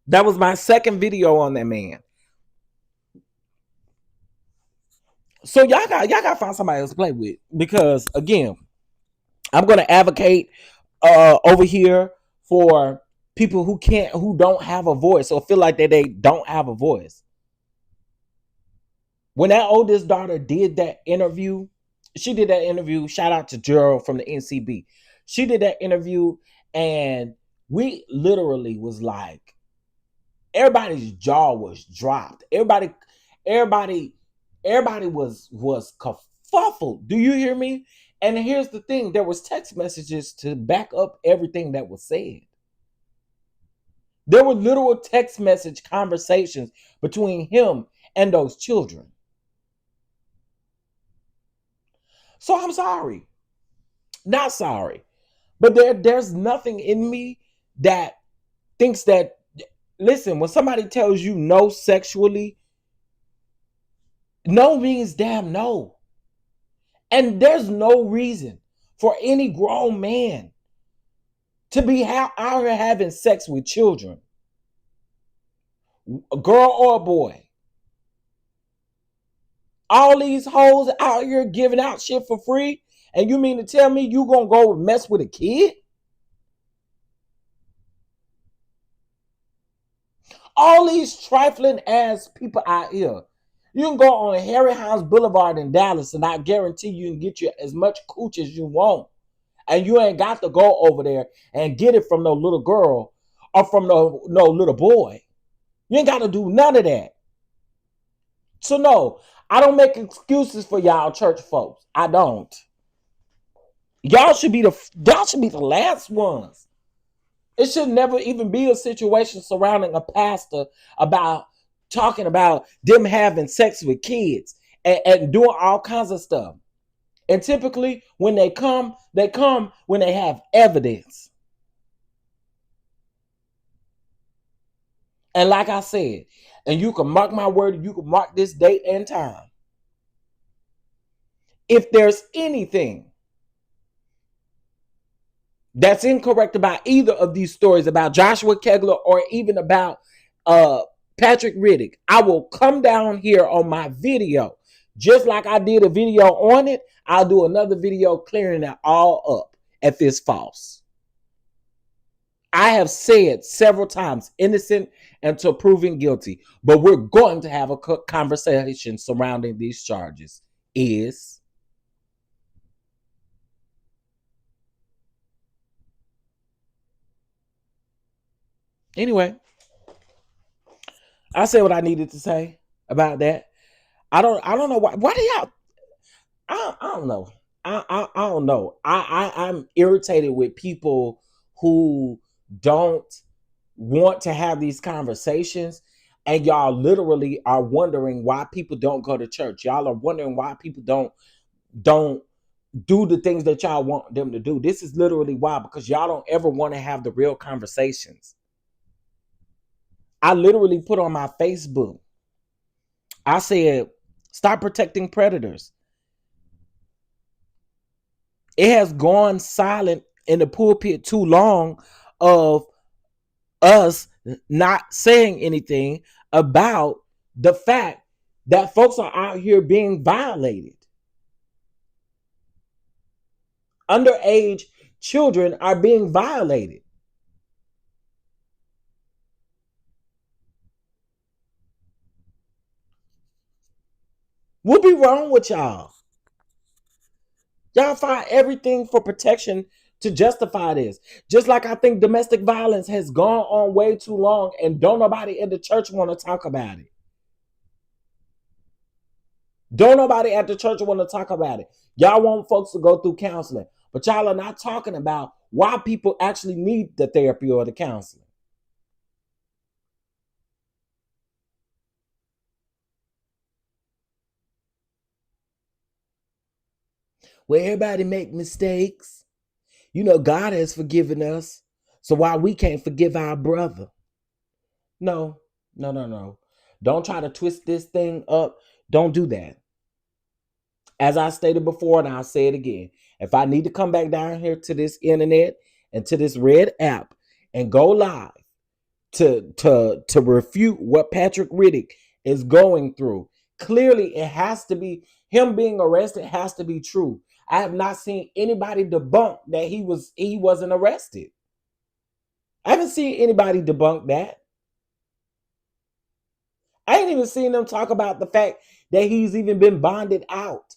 That was my second video on that man. So y'all got find somebody else to play with, because again, I'm going to advocate over here for people who don't have a voice or feel like that they don't have a voice. When that oldest daughter did that interview, she did that interview. Shout out to Gerald from the NCB. She did that interview, and we literally was like, everybody's jaw was dropped. Everybody was kerfuffled. Do you hear me? And here's the thing: there was text messages to back up everything that was said. There were literal text message conversations between him and those children. So I'm sorry. Not sorry. But there's nothing in me that thinks that, listen, when somebody tells you no sexually, no means damn no. And there's no reason for any grown man to be out here having sex with children, a girl or a boy. All these hoes out here giving out shit for free, and you mean to tell me you gonna go mess with a kid? All these trifling ass people out here. You can go on Harry House Boulevard in Dallas, and I guarantee you can get you as much cooch as you want. And you ain't got to go over there and get it from no little girl or from no little boy. You ain't got to do none of that. So no, I don't make excuses for y'all church folks. I don't. Y'all should be the last ones. It should never even be a situation surrounding a pastor about talking about them having sex with kids and doing all kinds of stuff. And typically when they come when they have evidence. And like I said, and you can mark my word, you can mark this date and time. If there's anything that's incorrect about either of these stories, about Joshua Kegler or even about Patrick Riddick, I will come down here on my video. Just like I did a video on it, I'll do another video clearing it all up if it's false. I have said several times, innocent until proven guilty, but we're going to have a conversation surrounding these charges. Anyway, I said what I needed to say about that. I don't know why do y'all I don't know. I don't know. I'm irritated with people who don't want to have these conversations, and y'all literally are wondering why people don't go to church. Y'all are wondering why people don't do the things that y'all want them to do. This is literally why, because y'all don't ever want to have the real conversations. I literally put on my Facebook, I said, stop protecting predators. It has gone silent in the pulpit too long of us not saying anything about the fact that folks are out here being violated. Underage children are being violated. What be wrong with y'all? Y'all find everything for protection to justify this. Just like I think domestic violence has gone on way too long and don't nobody in the church want to talk about it. Don't nobody at the church want to talk about it. Y'all want folks to go through counseling, but y'all are not talking about why people actually need the therapy or the counseling. Well, everybody make mistakes. You know, God has forgiven us. So why we can't forgive our brother? No, no, no, no. Don't try to twist this thing up. Don't do that. As I stated before, and I'll say it again, if I need to come back down here to this internet and to this red app and go live to refute what Patrick Riddick is going through, clearly it has to be him being arrested has to be true. I have not seen anybody debunk that he wasn't arrested. I haven't seen anybody debunk that. I ain't even seen them talk about the fact that he's even been bonded out.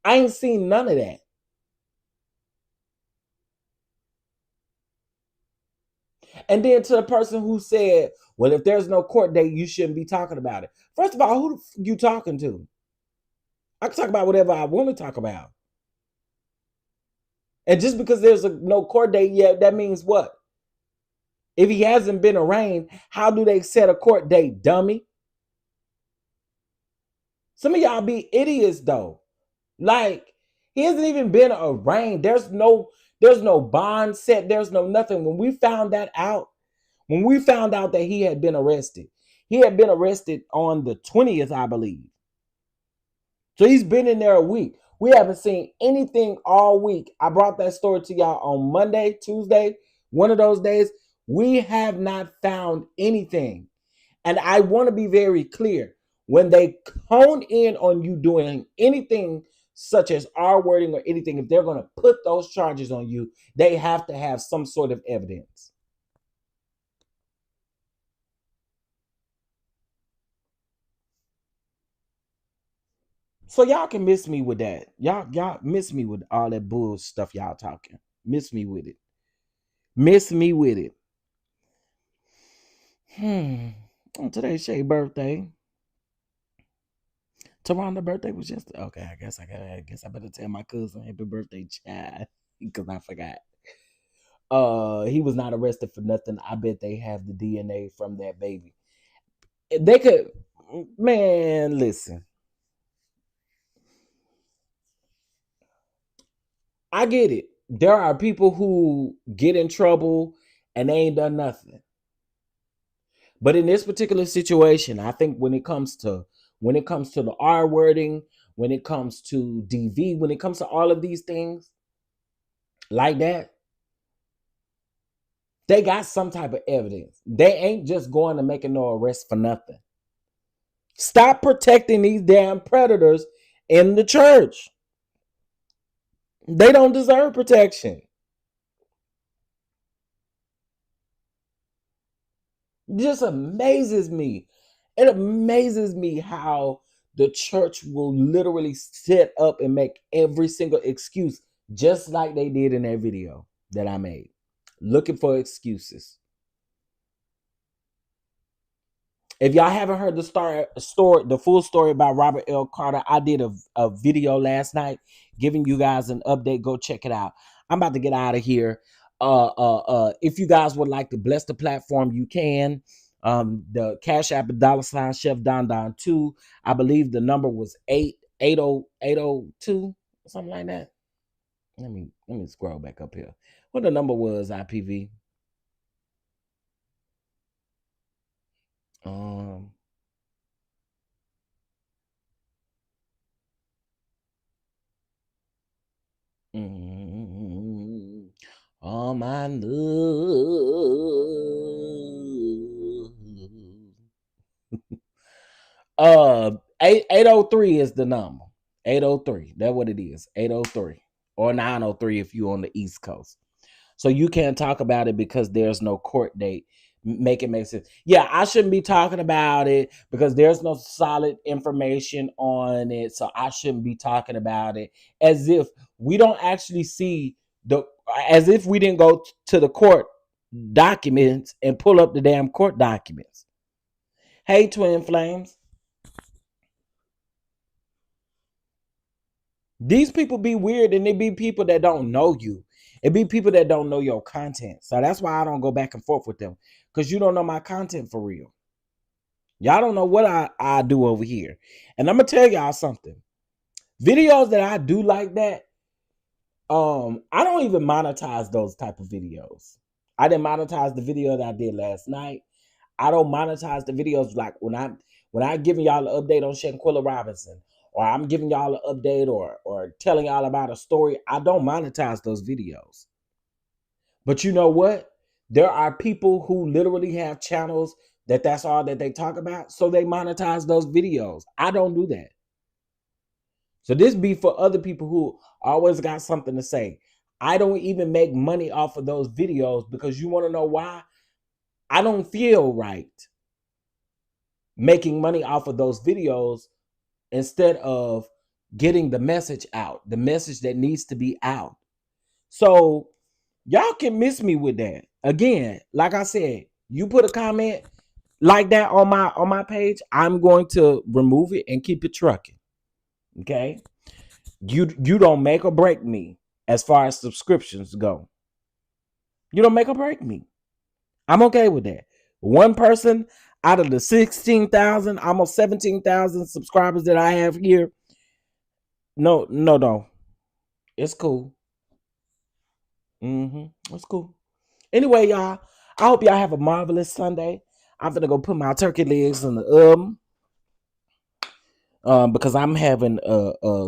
I ain't seen none of that. And then to the person who said, well, if there's no court date, you shouldn't be talking about it. First of all, who the you talking to? I can talk about whatever I want to talk about. And just because there's no court date yet, that means what? If he hasn't been arraigned, how do they set a court date, dummy? Some of y'all be idiots though. Like, he hasn't even been arraigned. There's no bond set. There's no nothing. When we found out that he had been arrested on the 20th, I believe. So he's been in there a week. We haven't seen anything all week. I brought that story to y'all on Monday, Tuesday, one of those days. We have not found anything. And I want to be very clear. When they hone in on you doing anything such as R wording or anything, if they're going to put those charges on you, they have to have some sort of evidence. So y'all can miss me with that. Y'all miss me with all that bull stuff y'all talking. Miss me with it. Miss me with it. On today's Shay's birthday. Taronda's birthday was just okay. I guess I better tell my cousin happy birthday, child, because I forgot. He was not arrested for nothing. I bet they have the DNA from that baby. They could, man. Listen, I get it. There are people who get in trouble and they ain't done nothing. But in this particular situation, I think when it comes to the R wording, when it comes to DV, when it comes to all of these things like that, they got some type of evidence. They ain't just going to make no arrest for nothing. Stop protecting these damn predators in the church. They don't deserve protection. It just amazes me. It amazes me how the church will literally set up and make every single excuse, just like they did in that video that I made, looking for excuses. If y'all haven't heard the full story about Robert L. Carter, I did a video last night giving you guys an update. Go check it out. I'm about to get out of here. If you guys would like to bless the platform, you can. The Cash App $ Chef DonDon 2. I believe the number was 880 something like that. Let me scroll back up here. What the number was, IPV? All my love. 803 is the number. 803. That's what it is. 803 or 903 if you're on the East Coast. So you can't talk about it because there's no court date. Make it make sense. Yeah, I shouldn't be talking about it because there's no solid information on it. So I shouldn't be talking about it as if we don't actually see as if we didn't go to the court documents and pull up the damn court documents. Hey, Twin Flames. These people be weird, and they be people that don't know you. It be people that don't know your content. So that's why I don't go back and forth with them. Because you don't know my content for real. Y'all don't know what I do over here. And I'm going to tell y'all something. Videos that I do like that, I don't even monetize those type of videos. I didn't monetize the video that I did last night. I don't monetize the videos like when I'm giving y'all an update on Shanquilla Robinson, or I'm giving y'all an update or telling y'all about a story. I don't monetize those videos. But you know what? There are people who literally have channels that's all that they talk about, so they monetize those videos. I don't do that. So this be for other people who always got something to say. I don't even make money off of those videos because you want to know why? I don't feel right making money off of those videos instead of getting the message out, the message that needs to be out. So y'all can miss me with that. Again, like I said, you put a comment like that on my page, I'm going to remove it and keep it trucking. Okay? You don't make or break me as far as subscriptions go. You don't make or break me. I'm okay with that. One person out of the 16,000, almost 17,000 subscribers that I have here. No. It's cool. It's cool. Anyway, y'all, I hope y'all have a marvelous Sunday. I'm gonna go put my turkey legs in the oven. Because I'm having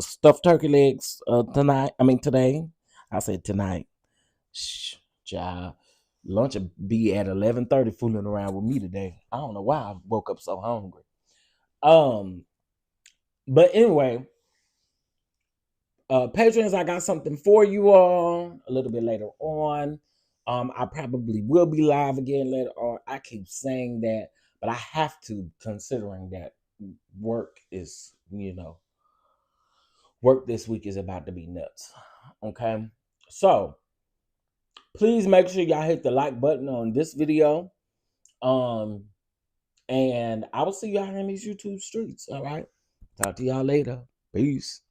stuffed turkey legs tonight. I mean today. I said tonight. Child. Lunch will be at 11:30 fooling around with me today. I don't know why I woke up so hungry. But anyway, patrons, I got something for you all a little bit later on. I probably will be live again later on. I keep saying that, but I have to, considering that work is, work this week is about to be nuts. Okay, so please make sure y'all hit the like button on this video. And I will see y'all in these YouTube streets. All right. Talk to y'all later. Peace.